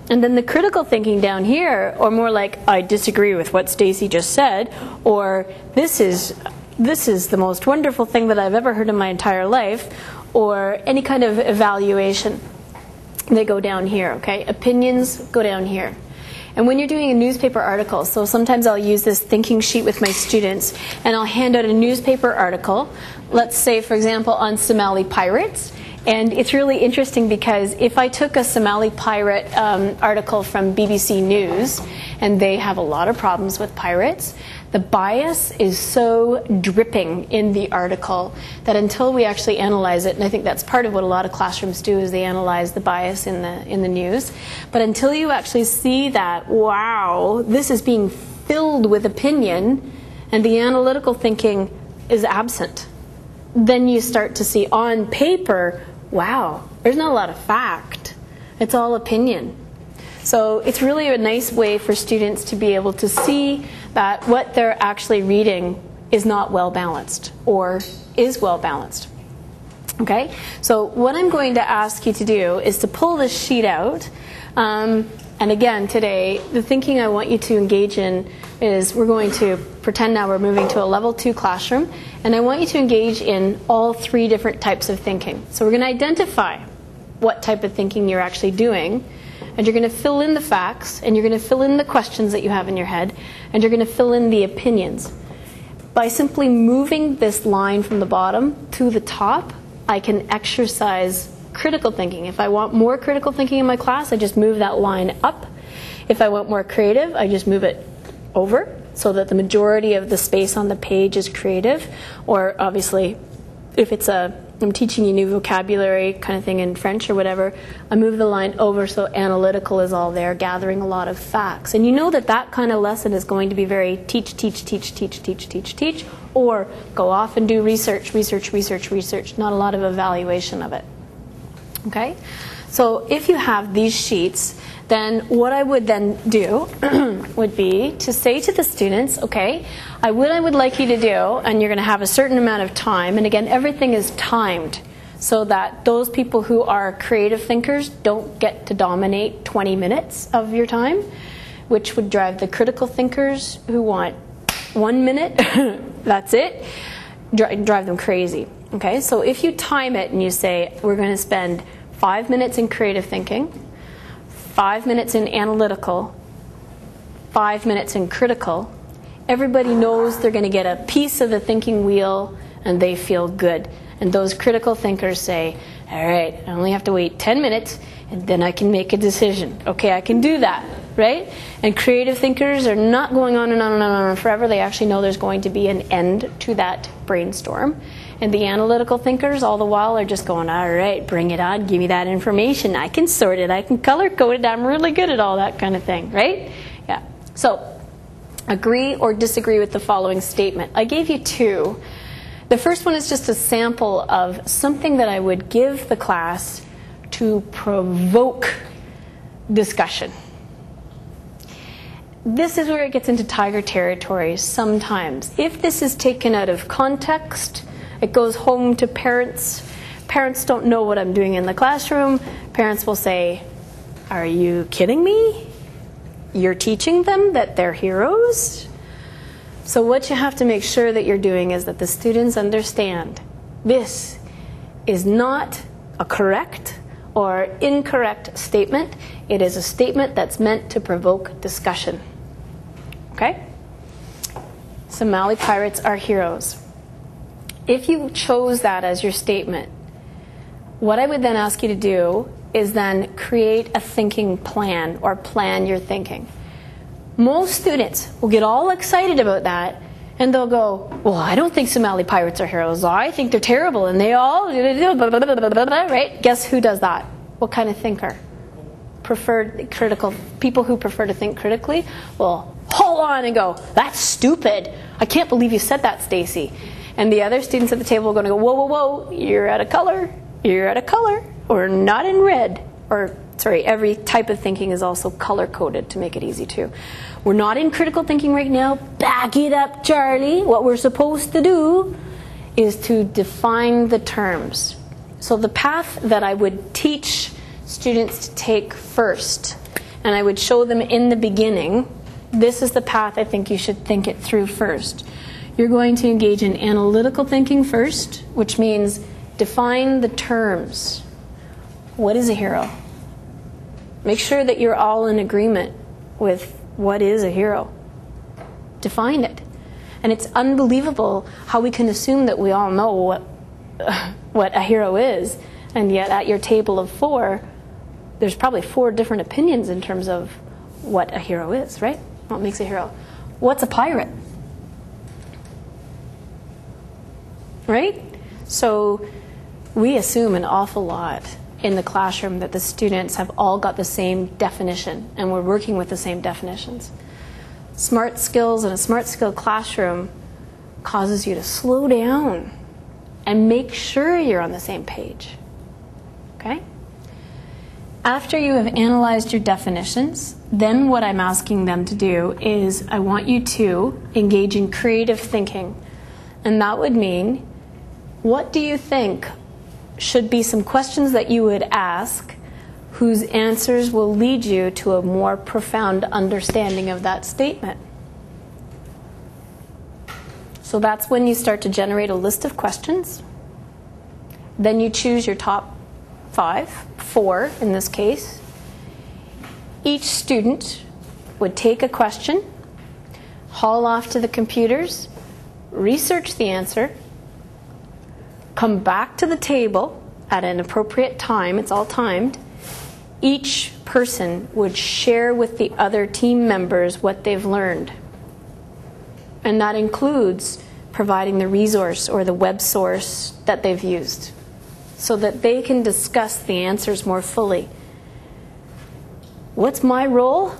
And then the critical thinking down here, or more like, I disagree with what Stacey just said, or this is the most wonderful thing that I've ever heard in my entire life, or any kind of evaluation. They go down here, okay? Opinions go down here. And when you're doing a newspaper article, so sometimes I'll use this thinking sheet with my students, and I'll hand out a newspaper article, let's say, for example, on Somali pirates. And it's really interesting because if I took a Somali pirate article from BBC News, and they have a lot of problems with pirates, the bias is so dripping in the article that until we actually analyze it, and I think that's part of what a lot of classrooms do, is they analyze the bias in the news. But until you actually see that, wow, this is being filled with opinion, and the analytical thinking is absent, then you start to see on paper, wow, there's not a lot of fact. It's all opinion. So it's really a nice way for students to be able to see that what they're actually reading is not well balanced, or is well balanced. Okay? So what I'm going to ask you to do is to pull this sheet out. And again, today, the thinking I want you to engage in is, we're going to pretend now we're moving to a level 2 classroom, and I want you to engage in all 3 different types of thinking. So we're going to identify what type of thinking you're actually doing, and you're going to fill in the facts, and you're going to fill in the questions that you have in your head, and you're going to fill in the opinions. By simply moving this line from the bottom to the top, I can exercise critical thinking. If I want more critical thinking in my class, I just move that line up. If I want more creative, I just move it over so that the majority of the space on the page is creative. Or obviously, if I'm teaching you new vocabulary kind of thing in French or whatever, I move the line over so analytical is all there, gathering a lot of facts. And you know that that kind of lesson is going to be very teach, or go off and do research, not a lot of evaluation of it. Okay? So if you have these sheets, then what I would then do would be to say to the students, okay, I would like you to do, and you're going to have a certain amount of time, and again, everything is timed so that those people who are creative thinkers don't get to dominate 20 minutes of your time, which would drive the critical thinkers who want 1 minute, that's it, drive them crazy. Okay, so if you time it and you say, we're going to spend 5 minutes in creative thinking, 5 minutes in analytical, 5 minutes in critical, everybody knows they're going to get a piece of the thinking wheel and they feel good. And those critical thinkers say, all right, I only have to wait 10 minutes and then I can make a decision. Okay, I can do that, right? And creative thinkers are not going on and on and on and on forever. They actually know there's going to be an end to that brainstorm. And the analytical thinkers, all the while, are just going, all right, bring it on, give me that information. I can sort it, I can color code it, I'm really good at all that kind of thing, right? Yeah. So, agree or disagree with the following statement. I gave you 2. The first one is just a sample of something that I would give the class to provoke discussion. This is where it gets into tiger territory sometimes. If this is taken out of context, it goes home to parents. Parents don't know what I'm doing in the classroom. Parents will say, are you kidding me? You're teaching them that they're heroes? So what you have to make sure that you're doing is that the students understand this is not a correct or incorrect statement. It is a statement that's meant to provoke discussion. Okay? Somali pirates are heroes. If you chose that as your statement, what I would then ask you to do is then create a thinking plan or plan your thinking. Most students will get all excited about that and they'll go, well, I don't think Somali pirates are heroes. I think they're terrible and they all, right? Guess who does that? What kind of thinker? Preferred critical, people who prefer to think critically will hold on and go, that's stupid. I can't believe you said that, Stacey. And the other students at the table are going to go, whoa, whoa, whoa, you're out of color. You're out of color, or not in red. Or, sorry, every type of thinking is also color-coded to make it easy too. We're not in critical thinking right now. Back it up, Charlie. What we're supposed to do is to define the terms. So the path that I would teach students to take first, and I would show them in the beginning, this is the path I think you should think it through first. You're going to engage in analytical thinking first, which means define the terms. What is a hero? Make sure that you're all in agreement with what is a hero. Define it. And it's unbelievable how we can assume that we all know what a hero is, and yet at your table of 4, there's probably 4 different opinions in terms of what a hero is, right? What makes a hero? What's a pirate? Right? So we assume an awful lot in the classroom that the students have all got the same definition and we're working with the same definitions. Smart skills in a smart skill classroom causes you to slow down and make sure you're on the same page. Okay? After you have analyzed your definitions, then what I'm asking them to do is I want you to engage in creative thinking. And that would mean, what do you think should be some questions that you would ask whose answers will lead you to a more profound understanding of that statement? So that's when you start to generate a list of questions. Then you choose your top 4 in this case. Each student would take a question, haul off to the computers, research the answer, come back to the table at an appropriate time, it's all timed. Each person would share with the other team members what they've learned. And that includes providing the resource or the web source that they've used so that they can discuss the answers more fully. What's my role?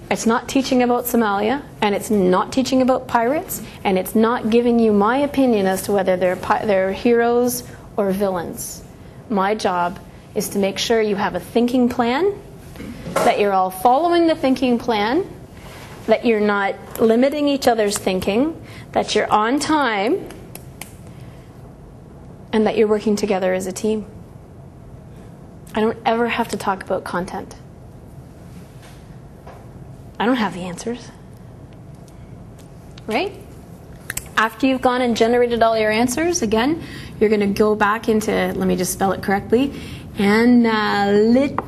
It's not teaching about Somalia, and it's not teaching about pirates, and it's not giving you my opinion as to whether they're heroes or villains. My job is to make sure you have a thinking plan, that you're all following the thinking plan, that you're not limiting each other's thinking, that you're on time, and that you're working together as a team. I don't ever have to talk about content. I don't have the answers. Right? After you've gone and generated all your answers, again, you're going to go back into, let me just spell it correctly, analytical.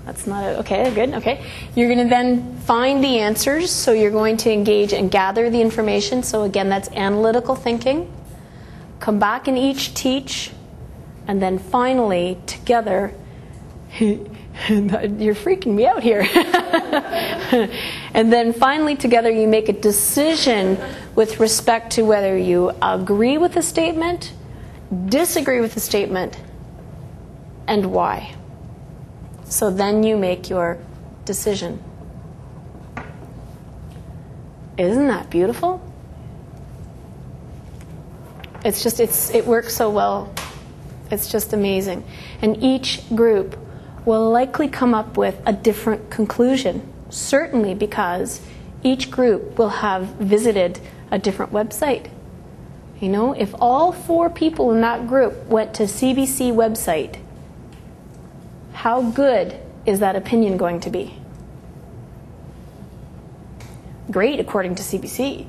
That's not it. Okay, good. Okay. You're going to then find the answers, so you're going to engage and gather the information. So again, that's analytical thinking. Come back and each teach, and then finally, together, you're freaking me out here. And then finally, together, you make a decision with respect to whether you agree with the statement, disagree with the statement, and why. So then you make your decision. Isn't that beautiful? It's just, it works so well. It's just amazing. And each group will likely come up with a different conclusion, certainly because each group will have visited a different website. You know, if all 4 people in that group went to CBC website, how good is that opinion going to be? Great, according to CBC.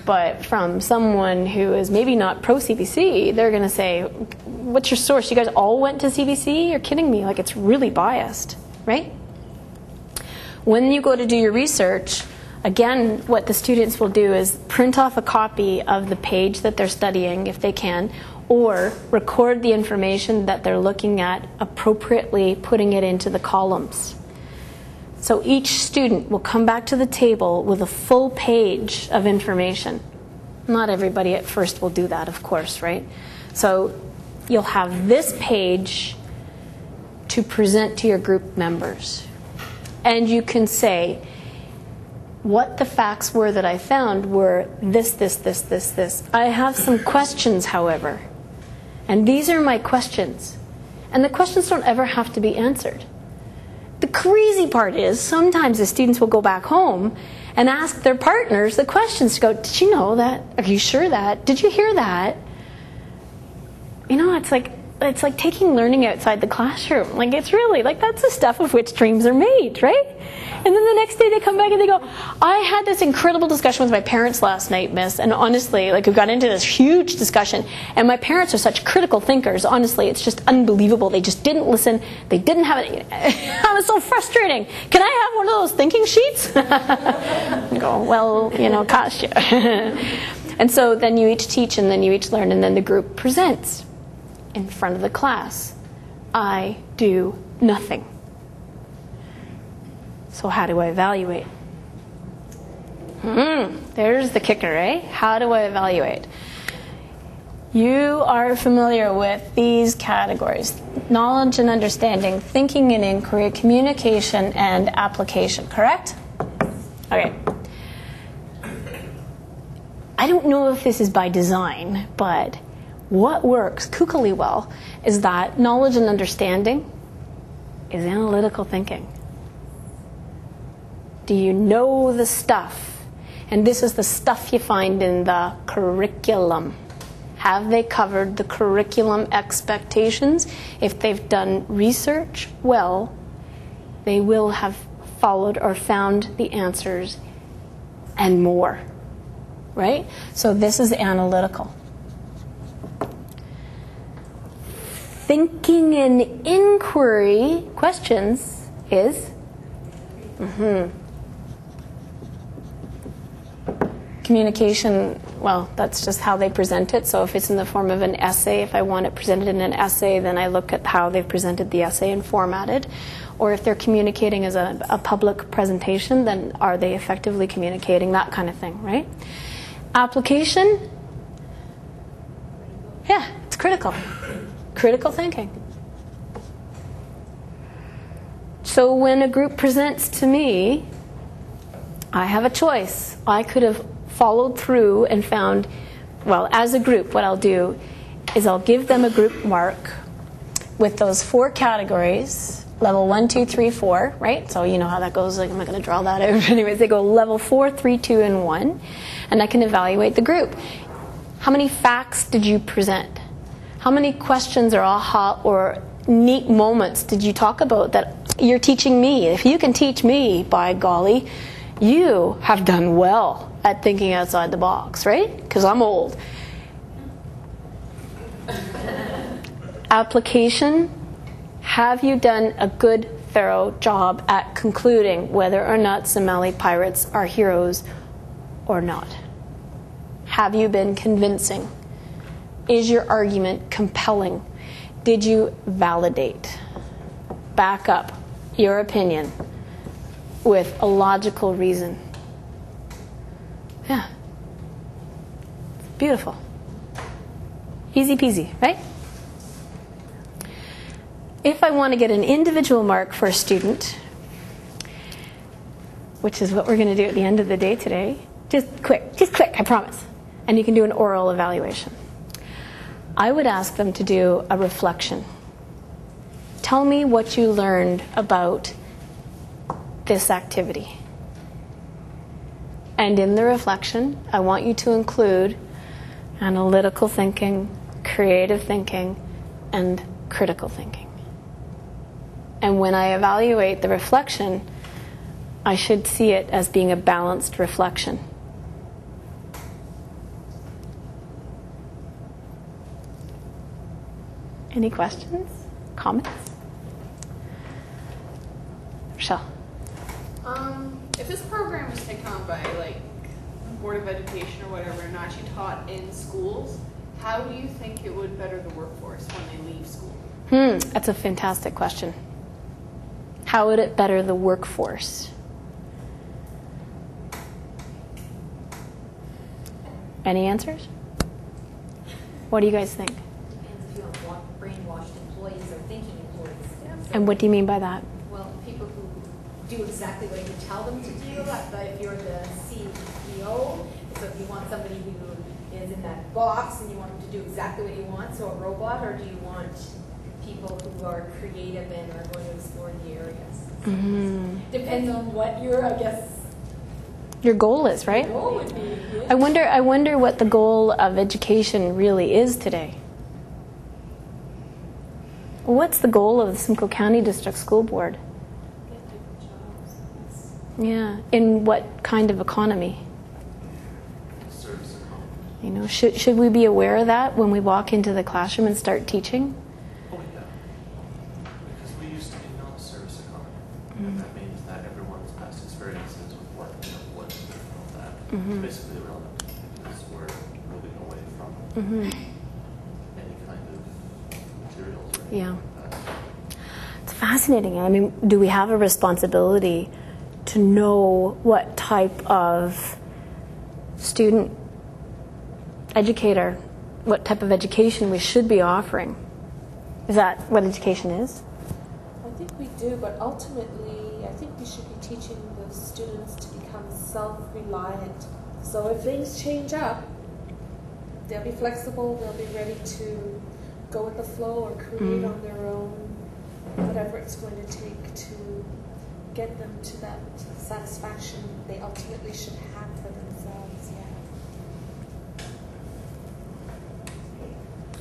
But from someone who is maybe not pro-CBC, they're going to say, what's your source? You guys all went to CBC? You're kidding me. Like, it's really biased, right? When you go to do your research, again, what the students will do is print off a copy of the page that they're studying, if they can, or record the information that they're looking at, appropriately putting it into the columns. So each student will come back to the table with a full page of information. Not everybody at first will do that, of course, right? So you'll have this page to present to your group members. And you can say, what the facts were that I found were this. I have some questions, however. And these are my questions. And the questions don't ever have to be answered. The crazy part is sometimes the students will go back home and ask their partners the questions to go, did you know that? Are you sure that? Did you hear that? You know, it's like taking learning outside the classroom. Like, it's really, like, that's the stuff of which dreams are made, right? And then the next day they come back and they go, I had this incredible discussion with my parents last night, miss, and honestly, like, we got into this huge discussion, and my parents are such critical thinkers. Honestly, it's just unbelievable. They just didn't listen. They didn't have it. It was so frustrating. Can I have one of those thinking sheets? I go, well, you know, cost you. And so then you each teach, and then you each learn, and then the group presents in front of the class. I do nothing. So how do I evaluate? There's the kicker, eh? How do I evaluate? You are familiar with these categories: knowledge and understanding, thinking and inquiry, communication, and application, correct? Okay. I don't know if this is by design, but what works cuckooly well is that knowledge and understanding is analytical thinking. Do you know the stuff? And this is the stuff you find in the curriculum. Have they covered the curriculum expectations? If they've done research, well, they will have followed or found the answers and more, right? So this is analytical. Thinking and inquiry questions is communication. Well, that's just how they present it. So if it's in the form of an essay, if I want it presented in an essay, then I look at how they've presented the essay and formatted. Or if they're communicating as a public presentation, then are they effectively communicating, that kind of thing, right? Application, yeah, it's critical. Critical thinking. So when a group presents to me, I have a choice. I could have followed through and found, well, as a group, what I'll do is I'll give them a group mark with those 4 categories, level 1, 2, 3, 4, right? So you know how that goes. Like, I'm not going to draw that out. Anyways, they go level 4, 3, 2, and 1, and I can evaluate the group. How many facts did you present? How many questions or aha or neat moments did you talk about that you're teaching me? If you can teach me, by golly, you have done well at thinking outside the box, right? Because I'm old. Application. Have you done a good, thorough job at concluding whether or not Somali pirates are heroes or not? Have you been convincing? Is your argument compelling? Did you validate, back up your opinion with a logical reason? Yeah. Beautiful. Easy peasy, right? If I want to get an individual mark for a student, which is what we're going to do at the end of the day today, just quick, I promise. And you can do an oral evaluation. I would ask them to do a reflection. Tell me what you learned about this activity. And in the reflection, I want you to include analytical thinking, creative thinking, and critical thinking. And when I evaluate the reflection, I should see it as being a balanced reflection. Any questions? Comments? Rochelle? If this program was taken on by like Board of Education or whatever and actually taught in schools, how do you think it would better the workforce when they leave school? That's a fantastic question. How would it better the workforce? Any answers? What do you guys think? Depends if you have brainwashed employees or thinking employees. And what do you mean by that? Well, people who do exactly what you tell them to do. But if you're the CEO, so if you want somebody who is in that box and you want them to do exactly what you want, so a robot, or do you want people who are creative and are going to explore the areas? So depends on what your, I guess, your goal is, right? your goal would be. Yeah. I wonder what the goal of education really is today. What's the goal of the Simcoe County District School Board? Get people jobs. Yeah, in what kind of economy? Service economy. You know, should we be aware of that when we walk into the classroom and start teaching? Oh yeah. Because we used to be known as service economy. And that means that everyone's past experiences with work, what is different from that. Basically irrelevant because we're moving away from any kind of materials or anything Yeah. like that. It's fascinating. I mean, do we have a responsibility to know what type of student educator, what type of education we should be offering? Is that what education is? I think we do, but ultimately, I think we should be teaching the students to become self-reliant. So if things change up, they'll be flexible, they'll be ready to go with the flow or create on their own, whatever it's going to take to get them to that satisfaction they ultimately should have for themselves. Yeah.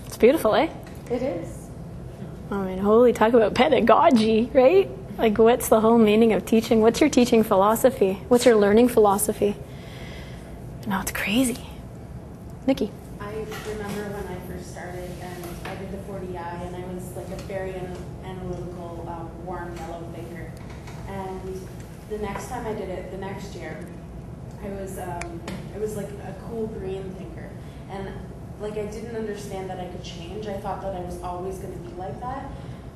It's beautiful, eh? It is. I mean, holy, talk about pedagogy, right? Like, what's the whole meaning of teaching? What's your teaching philosophy? What's your learning philosophy? No, it's crazy. Nikki. I remember when I first started and I did the 40I and I was like a very analytical, warm yellow thinker. And the next time I did it, the next year, I was like a cool green thinker. And like I didn't understand that I could change. I thought that I was always going to be like that.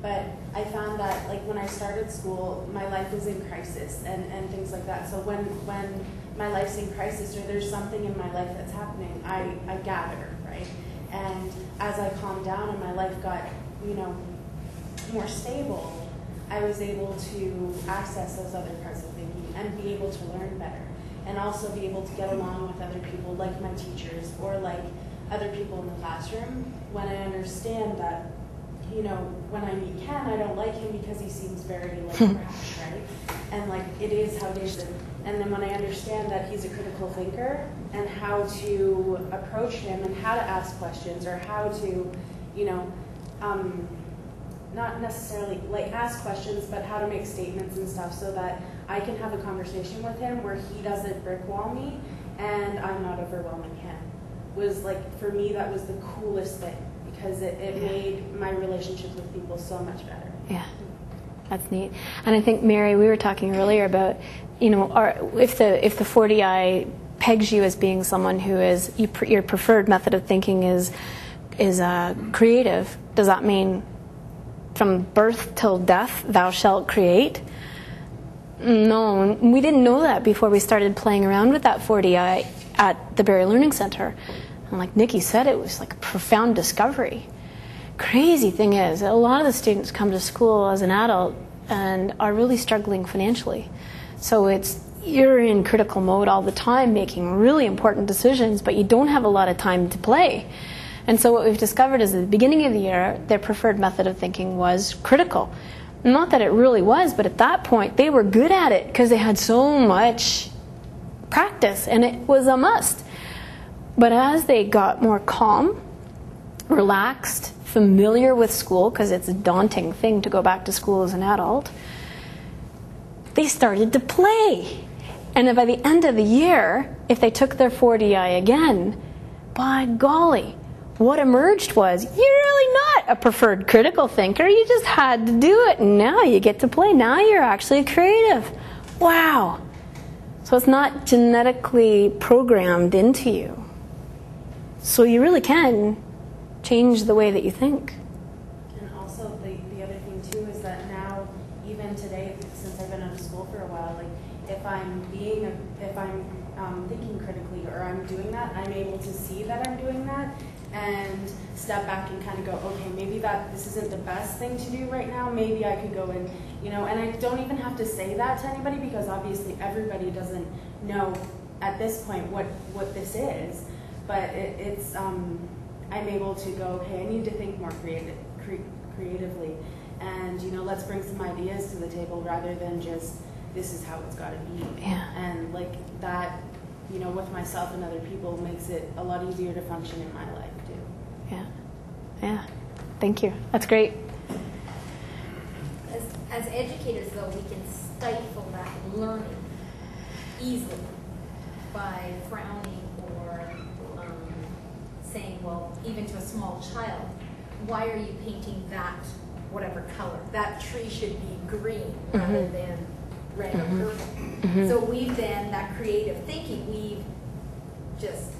But I found that like when I started school, my life was in crisis and things like that. So when my life's in crisis or there's something in my life that's happening, I gather, right? And as I calmed down and my life got, more stable, I was able to access those other parts of thinking and be able to learn better. And also be able to get along with other people like my teachers or like other people in the classroom when I understand that, when I meet Ken, I don't like him because he seems very like brash, right? And like it is how it is. And then when I understand that he's a critical thinker and how to approach him and how to ask questions or how to, not necessarily like ask questions, but how to make statements and stuff so that I can have a conversation with him where he doesn't brickwall me and I'm not overwhelming him. Was like, for me, that was the coolest thing because it made my relationships with people so much better. Yeah, that's neat. And I think, Mary, we were talking earlier about, if the 40I pegs you as being someone who is, your preferred method of thinking is creative, does that mean from birth till death thou shalt create? No, we didn't know that before we started playing around with that 40I at the Barrie Learning Center. And like Nikki said, it was like a profound discovery. Crazy thing is, a lot of the students come to school as an adult and are really struggling financially. So you're in critical mode all the time, making really important decisions, but you don't have a lot of time to play. And so what we've discovered is at the beginning of the year, their preferred method of thinking was critical. Not that it really was, but at that point, they were good at it because they had so much practice, and it was a must. But as they got more calm, relaxed, familiar with school, because it's a daunting thing to go back to school as an adult, they started to play. And then by the end of the year, if they took their 40I again, by golly, what emerged was, you're really not a preferred critical thinker. You just had to do it, and now you get to play. Now you're actually creative. Wow. So it's not genetically programmed into you. So you really can change the way that you think. And also the other thing too is that now, even today, since I've been out of school for a while, like if I'm thinking critically or I'm doing that, I'm able to see that I'm doing that and step back and kind of go, okay, maybe this isn't the best thing to do right now. Maybe I could go and, and I don't even have to say that to anybody, because obviously everybody doesn't know at this point what this is. But it's I'm able to go, okay, I need to think more creatively, and let's bring some ideas to the table rather than just this is how it's got to be. Yeah. And like that, with myself and other people makes it a lot easier to function in my life too. Yeah. Yeah. Thank you. That's great. As educators, though, we can stifle that learning easily by frowning or saying, well, even to a small child, why are you painting that whatever color? That tree should be green rather than red or purple. So we've then, that creative thinking, we've just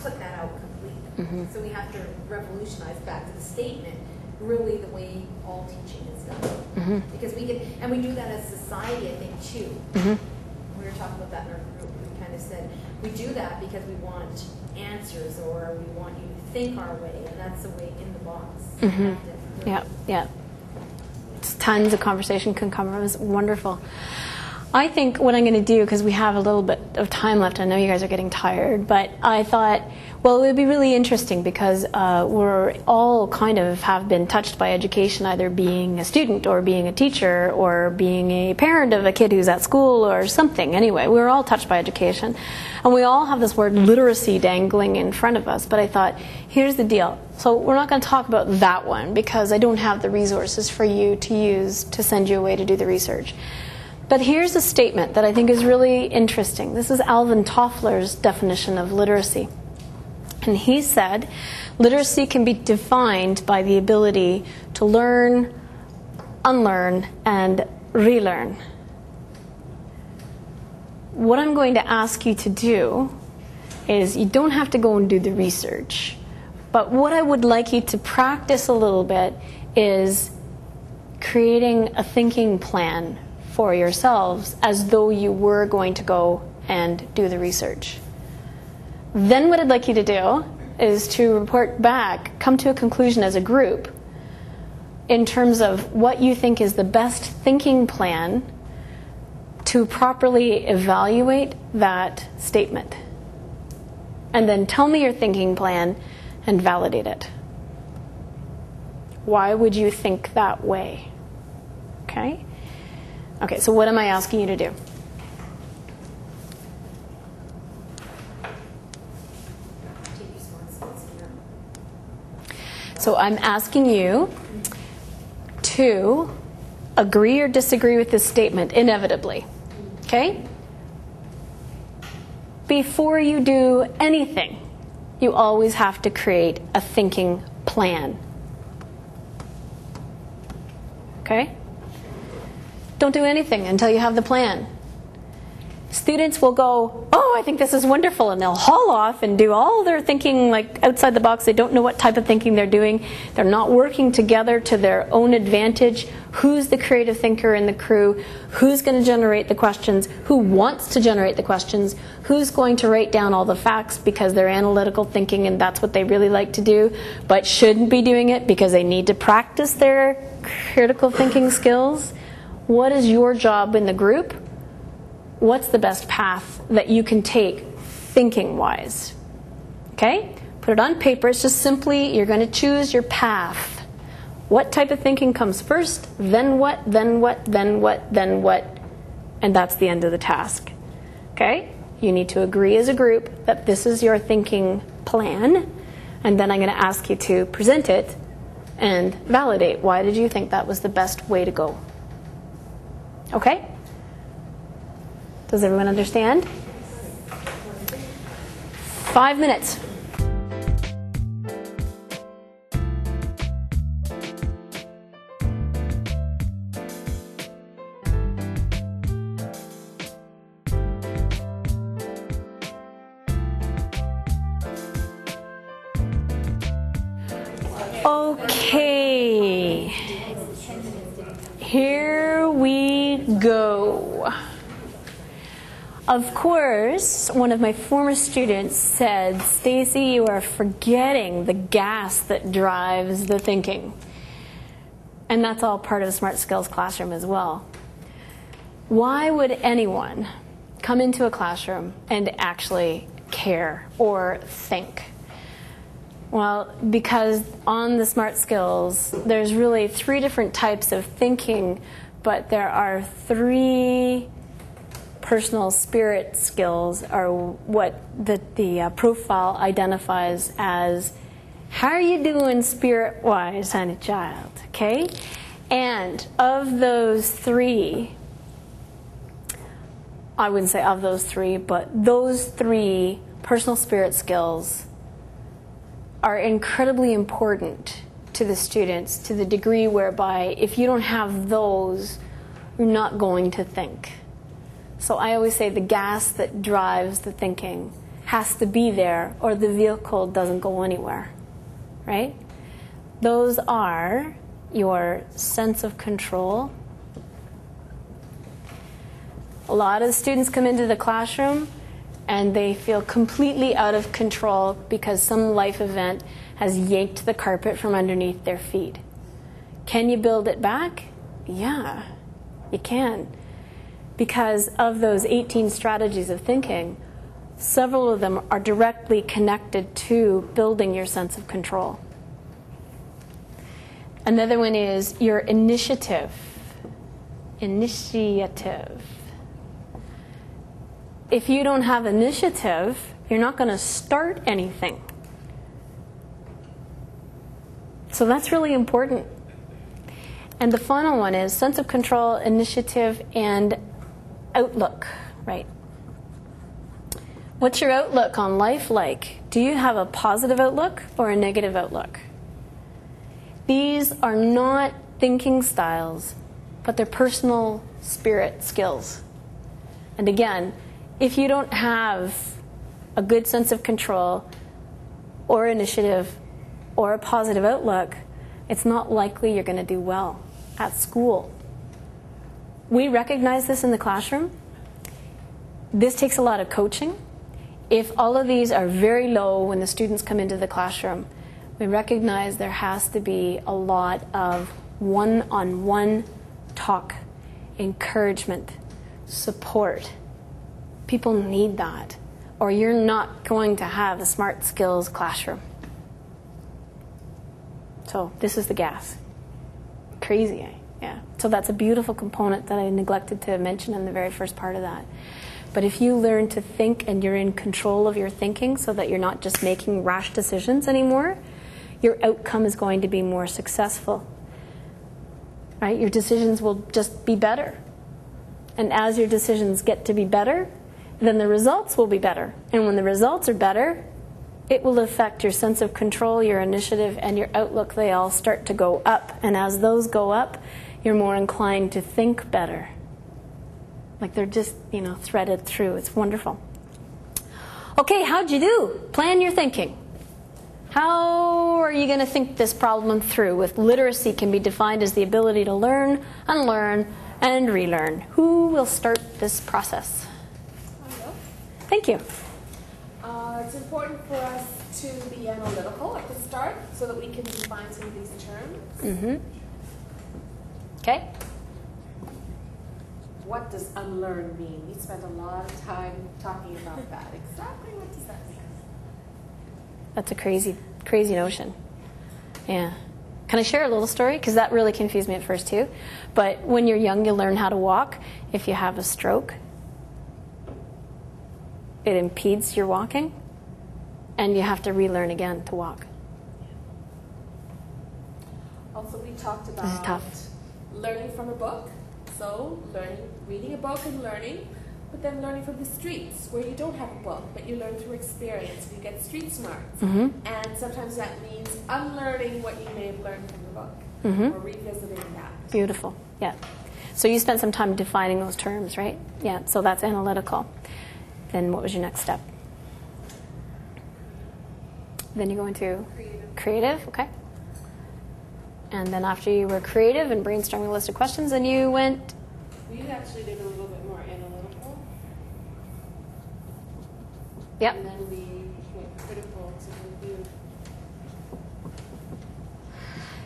put that out completely. So we have to revolutionize back to the statement, really the way all teaching is done. Because we can, and we do that as society, I think, too. We were talking about that in our group. We kind of said, we do that because we want answers, or we want you to think our way, and that's the way in the box. Yeah, yeah. Tons of conversation can come from. It's wonderful. I think what I'm going to do, because we have a little bit of time left, I know you guys are getting tired, but I thought, well, it would be really interesting because we're all kind of have been touched by education, either being a student or being a teacher or being a parent of a kid who's at school or something. Anyway, we're all touched by education. And we all have this word literacy dangling in front of us, but I thought, here's the deal. So we're not going to talk about that one because I don't have the resources for you to use to send you away to do the research. But here's a statement that I think is really interesting. This is Alvin Toffler's definition of literacy. And he said, literacy can be defined by the ability to learn, unlearn, and relearn. What I'm going to ask you to do is, you don't have to go and do the research, but what I would like you to practice a little bit is creating a thinking plan for yourselves as though you were going to go and do the research. Then what I'd like you to do is to report back, come to a conclusion as a group in terms of what you think is the best thinking plan to properly evaluate that statement. And then tell me your thinking plan and validate it. Why would you think that way? Okay? Okay, so what am I asking you to do? So I'm asking you to agree or disagree with this statement, inevitably. Okay? Before you do anything, you always have to create a thinking plan. Okay? Don't do anything until you have the plan. Students will go, oh, I think this is wonderful, and they'll haul off and do all their thinking like outside the box. They don't know what type of thinking they're doing. They're not working together to their own advantage. Who's the creative thinker in the crew? Who's going to generate the questions? Who wants to generate the questions? Who's going to write down all the facts because they're analytical thinking and that's what they really like to do, but shouldn't be doing it because they need to practice their critical thinking skills? What is your job in the group? What's the best path that you can take thinking-wise? Okay? Put it on paper. It's just simply, you're going to choose your path. What type of thinking comes first, then what, then what, then what, then what, and that's the end of the task. Okay? You need to agree as a group that this is your thinking plan, and then I'm going to ask you to present it and validate. Why did you think that was the best way to go? Okay? Does everyone understand? 5 minutes. Okay, here we go. Of course, one of my former students said, "Stacey, you are forgetting the gas that drives the thinking." And that's all part of the Smart Skills classroom as well. Why would anyone come into a classroom and actually care or think? Well, because on the Smart Skills, there's really 3 different types of thinking, but there are 3 personal spirit skills, or what the profile identifies as, how are you doing spirit-wise, honey child, okay? And of those 3, I wouldn't say of those 3, but those 3 personal spirit skills are incredibly important to the students, to the degree whereby if you don't have those, you're not going to think. So I always say the gas that drives the thinking has to be there, or the vehicle doesn't go anywhere, right? Those are your sense of control. A lot of students come into the classroom and they feel completely out of control because some life event has yanked the carpet from underneath their feet. Can you build it back? Yeah, you can. Because of those 18 strategies of thinking, several of them are directly connected to building your sense of control. Another one is your initiative. Initiative. If you don't have initiative, you're not going to start anything. So that's really important. And the final one is sense of control, initiative, and outlook, right? What's your outlook on life like? Do you have a positive outlook or a negative outlook? These are not thinking styles, but they're personal spirit skills. And again, if you don't have a good sense of control or initiative or a positive outlook, it's not likely you're going to do well at school. We recognize this in the classroom. This takes a lot of coaching. If all of these are very low when the students come into the classroom, we recognize there has to be a lot of one-on-one talk, encouragement, support. People need that, or you're not going to have a Smart Skills classroom. So this is the gas. Crazy, eh? Yeah. So that's a beautiful component that I neglected to mention in the very first part of that. But if you learn to think and you're in control of your thinking so that you're not just making rash decisions anymore, your outcome is going to be more successful. Right? Your decisions will just be better. And as your decisions get to be better, then the results will be better. And when the results are better, it will affect your sense of control, your initiative, and your outlook. They all start to go up. And as those go up, you're more inclined to think better. Like they're just, threaded through. It's wonderful. Okay, how'd you do? Plan your thinking. How are you going to think this problem through? With literacy can be defined as the ability to learn, unlearn, and relearn. Who will start this process? Thank you. It's important for us to be analytical at the start so that we can define some of these terms. Okay. What does unlearn mean? We spent a lot of time talking about that. Exactly what does that mean? That's a crazy, crazy notion. Yeah. Can I share a little story? Because that really confused me at first too. But when you're young, you learn how to walk. If you have a stroke, it impedes your walking, and you have to relearn again to walk. Also, we talked This is about tough. learning from a book. So, reading a book and learning, but then learning from the streets where you don't have a book, but you learn through experience. You get street smarts. Mm-hmm. And sometimes that means unlearning what you may have learned from the book Mm-hmm. or revisiting that. Beautiful. Yeah. So you spent some time defining those terms, right? Yeah. So that's analytical. Then what was your next step? Then you go into creative. Okay. And then after you were creative and brainstorming a list of questions, then you went. We actually did a little bit more analytical. Yep. And then we went critical to review.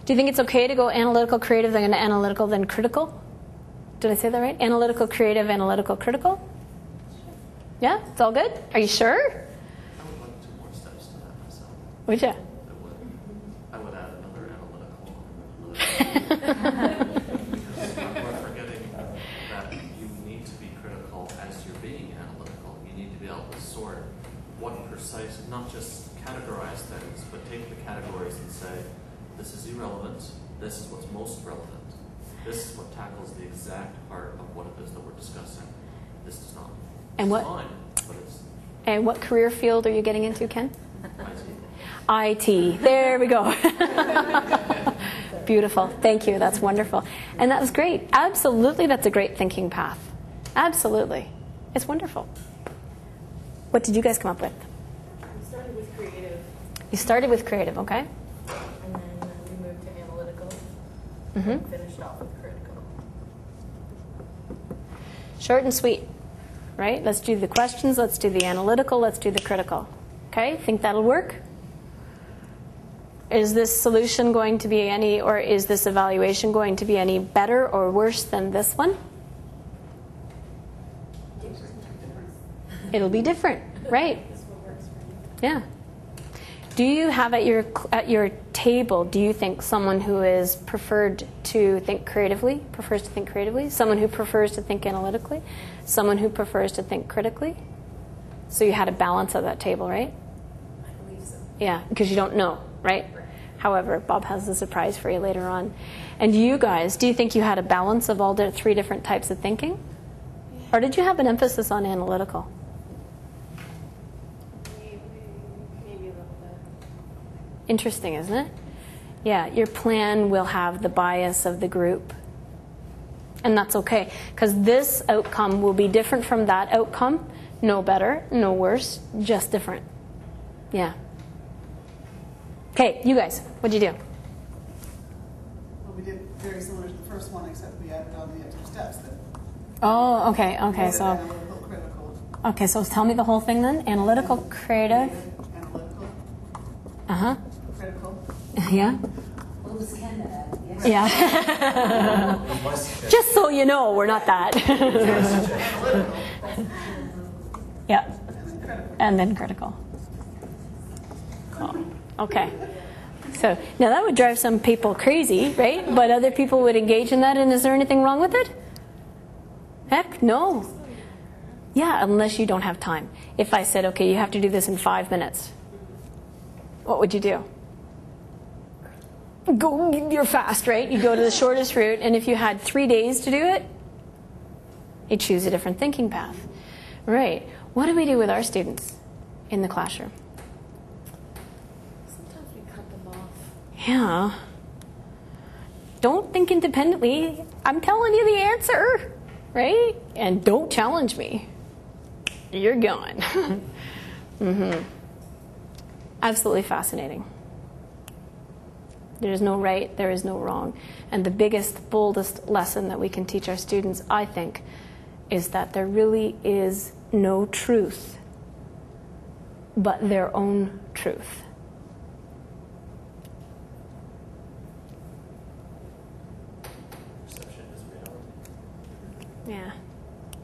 Do you think it's okay to go analytical, creative, then analytical, then critical? Did I say that right? Analytical, creative, analytical, critical? Yeah? It's all good? Are you sure? I would like 2 more steps to that myself. Would you? I would add another analytical. Because we're forgetting that you need to be critical as you're being analytical. You need to be able to sort what precise, not just categorize things, but take the categories and say, this is irrelevant, this is what's most relevant. This is what tackles the exact heart of what it is that we're discussing. This does not. And It's what? fine, but it's And what career field are you getting into, Ken? IT. IT. There we go. Beautiful. Thank you. That's wonderful. And that was great. Absolutely, that's a great thinking path. Absolutely. It's wonderful. What did you guys come up with? We started with creative. You started with creative, okay? And then we moved to analytical, Mm-hmm. and finished off with critical. Short and sweet, right? Let's do the questions, let's do the analytical, let's do the critical. Okay? Think that'll work? Is this solution going to be any, or is this evaluation going to be any better or worse than this one? It'll be different, right? This is what works for you. Yeah. Do you have at your table, do you think someone who is prefers to think creatively, someone who prefers to think analytically, someone who prefers to think critically? So you had a balance at that table, right? I believe so. Yeah, because you don't know, right? However, Bob has a surprise for you later on. And you guys, do you think you had a balance of all the 3 different types of thinking? Or did you have an emphasis on analytical? Maybe a little bit. Interesting, isn't it? Yeah, your plan will have the bias of the group. And that's okay, because this outcome will be different from that outcome. No better, no worse, just different. Yeah. Okay, you guys, what'd you do? Well, we did very similar to the first one, except we added on the extra steps that Oh, okay, so analytical, critical, okay, so tell me the whole thing then. Analytical, creative. analytical, Uh-huh. critical. Yeah. What was Canada? Yes. Yeah. Just so you know, we're not that. Analytical, Yeah. and then critical. And then critical. Cool. Okay. So now that would drive some people crazy, right? But other people would engage in that, and is there anything wrong with it? Heck, no. Yeah, unless you don't have time. If I said, okay, you have to do this in 5 minutes, what would you do? You're fast, right? You go to the shortest route, and if you had 3 days to do it, you choose a different thinking path. Right. What do we do with our students in the classroom? Sometimes we cut them off. Yeah. Don't think independently. I'm telling you the answer, right? And don't challenge me. You're gone. Mm-hmm. Absolutely fascinating. There is no right, there is no wrong. And the biggest, boldest lesson that we can teach our students, I think, is that there really is no truth but their own truth. Perception is reality. Yeah.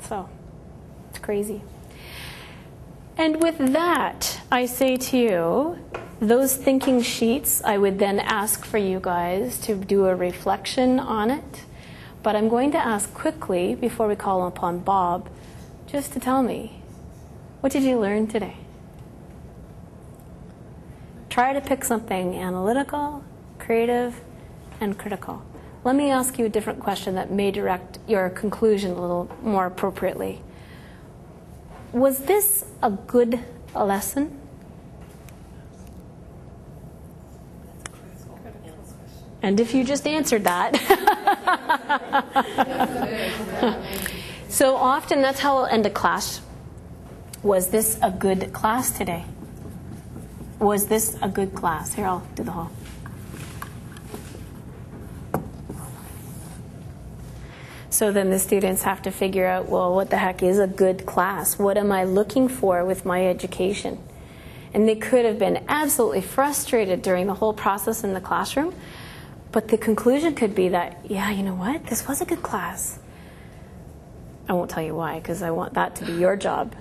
So, it's crazy. And with that, I say to you, those thinking sheets, I would then ask for you guys to do a reflection on it. But I'm going to ask quickly, before we call upon Bob, just to tell me, what did you learn today? Try to pick something analytical, creative, and critical. Let me ask you a different question that may direct your conclusion a little more appropriately. Was this a good lesson? And if you just answered that. So often that's how I'll end a class. Was this a good class today? Was this a good class? Here, I'll do the whole. So then the students have to figure out, well, what the heck is a good class? What am I looking for with my education? And they could have been absolutely frustrated during the whole process in the classroom, but the conclusion could be that, yeah, you know what? This was a good class. I won't tell you why, because I want that to be your job.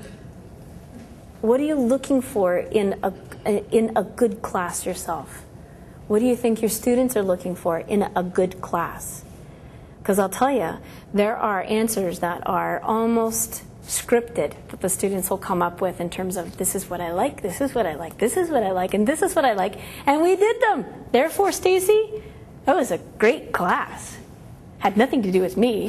What are you looking for in a good class yourself? What do you think your students are looking for in a good class? Because I'll tell you, there are answers that are almost scripted that the students will come up with in terms of this is what I like, this is what I like, this is what I like, and this is what I like, and we did them. Therefore, Stacey, that was a great class. Had nothing to do with me.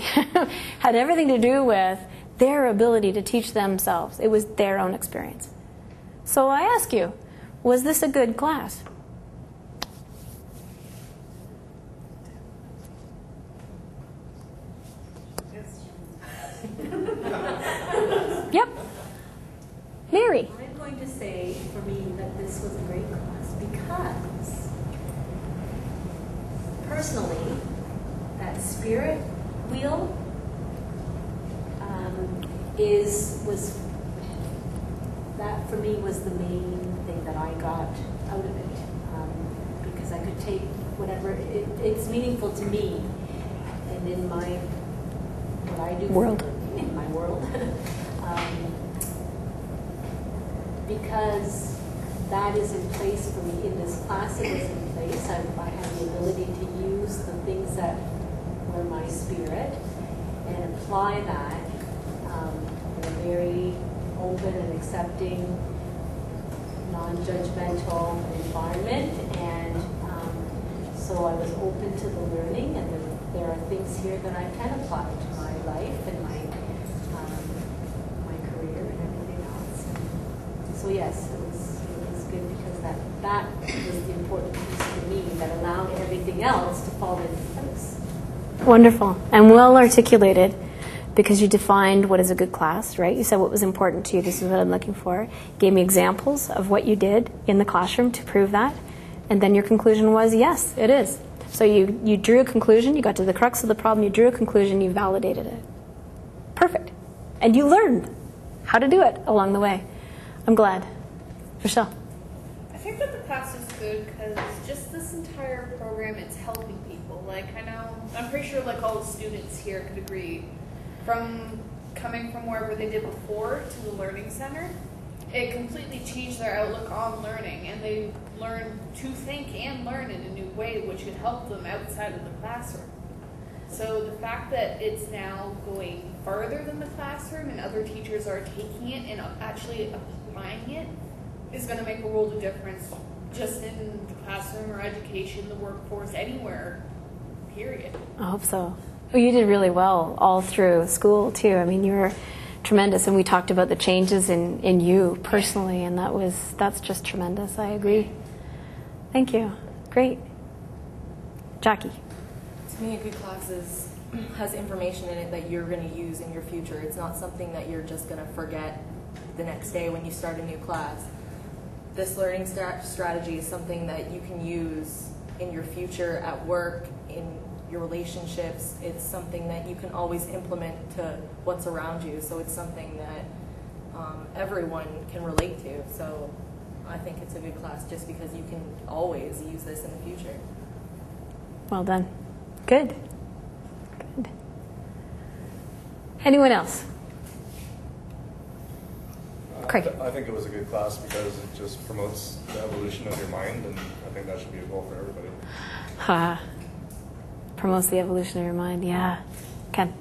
Had everything to do with their ability to teach themselves. It was their own experience. So I ask you, was this a good class? Yep. Mary. I'm going to say for me that this was a great class because personally, that spirit wheel was that for me was the main thing that I got out of it, because I could take whatever it's meaningful to me and in my what I do World. In my world. Because that is in place for me. In this class, it was in place. I had the ability to use the things that were my spirit and apply that in a very open and accepting, non-judgmental environment. And so I was open to the learning, and there are things here that I can apply to my life and my career and everything else. So yes, it was good because that was the important piece for me that allowed everything else to fall into place. Wonderful. And well articulated, because you defined what is a good class, right? You said what was important to you. This is what I'm looking for. Gave me examples of what you did in the classroom to prove that. And then your conclusion was, yes, it is. So you drew a conclusion. You got to the crux of the problem. You drew a conclusion. You validated it. Perfect. And you learned how to do it along the way. I'm glad. Rochelle. I think that the class is good because just this entire program, it's helping people. Like, I'm pretty sure like all the students here could agree, from coming from wherever they did before to the Learning Center, it completely changed their outlook on learning, and they learned to think and learn in a new way, which could help them outside of the classroom. So the fact that it's now going further than the classroom and other teachers are taking it and actually applying it is going to make a world of difference just in the classroom or education, the workforce, anywhere, period. I hope so. Well, you did really well all through school, too. I mean, you were tremendous, and we talked about the changes in you personally, and that's just tremendous. I agree. Thank you. Great. Jackie. To me, a good class has information in it that you're going to use in your future. It's not something that you're just going to forget the next day when you start a new class. This learning strategy is something that you can use in your future at work, in your relationships. It's something that you can always implement to what's around you. So it's something that everyone can relate to. So I think it's a good class just because you can always use this in the future. Well done. Good. Good. Anyone else? Craig. I think it was a good class because it just promotes the evolution of your mind, and I think that should be a goal for everybody. Promotes the evolution of your mind, yeah. Ken?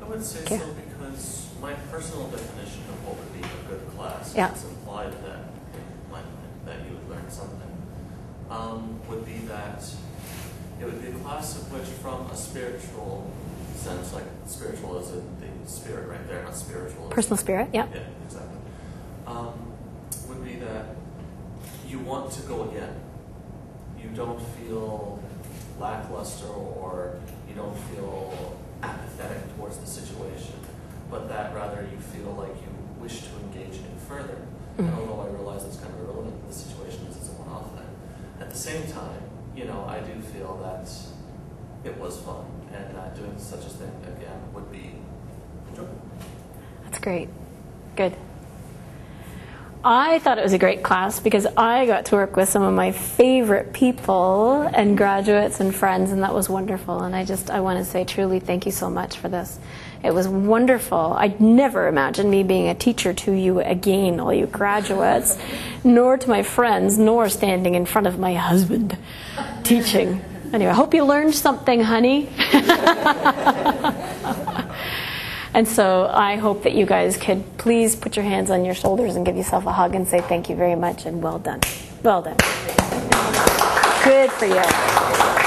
I would say so because my personal definition of what would be a good class, Yeah. it's implied that you would learn something, would be that it would be a class in which, from a spiritual sense, like spiritual is in the spirit right there, not spiritual. Personal spirit, yeah. Yeah, exactly. Would be that you want to go again. You don't feel lackluster or you don't feel apathetic towards the situation, but that rather you feel like you wish to engage in it further. And although I realize it's kind of irrelevant, the situation is a one-off thing. At the same time, you know, I do feel that it was fun, and that doing such a thing again would be enjoyable. That's great. Good. I thought it was a great class because I got to work with some of my favorite people and graduates and friends, and that was wonderful. And I want to say truly thank you so much for this. It was wonderful. I'd never imagined me being a teacher to you again, all you graduates, nor to my friends, nor standing in front of my husband teaching. Anyway, I hope you learned something, honey. And so I hope that you guys could please put your hands on your shoulders and give yourself a hug and say thank you very much and well done. Well done. Good for you.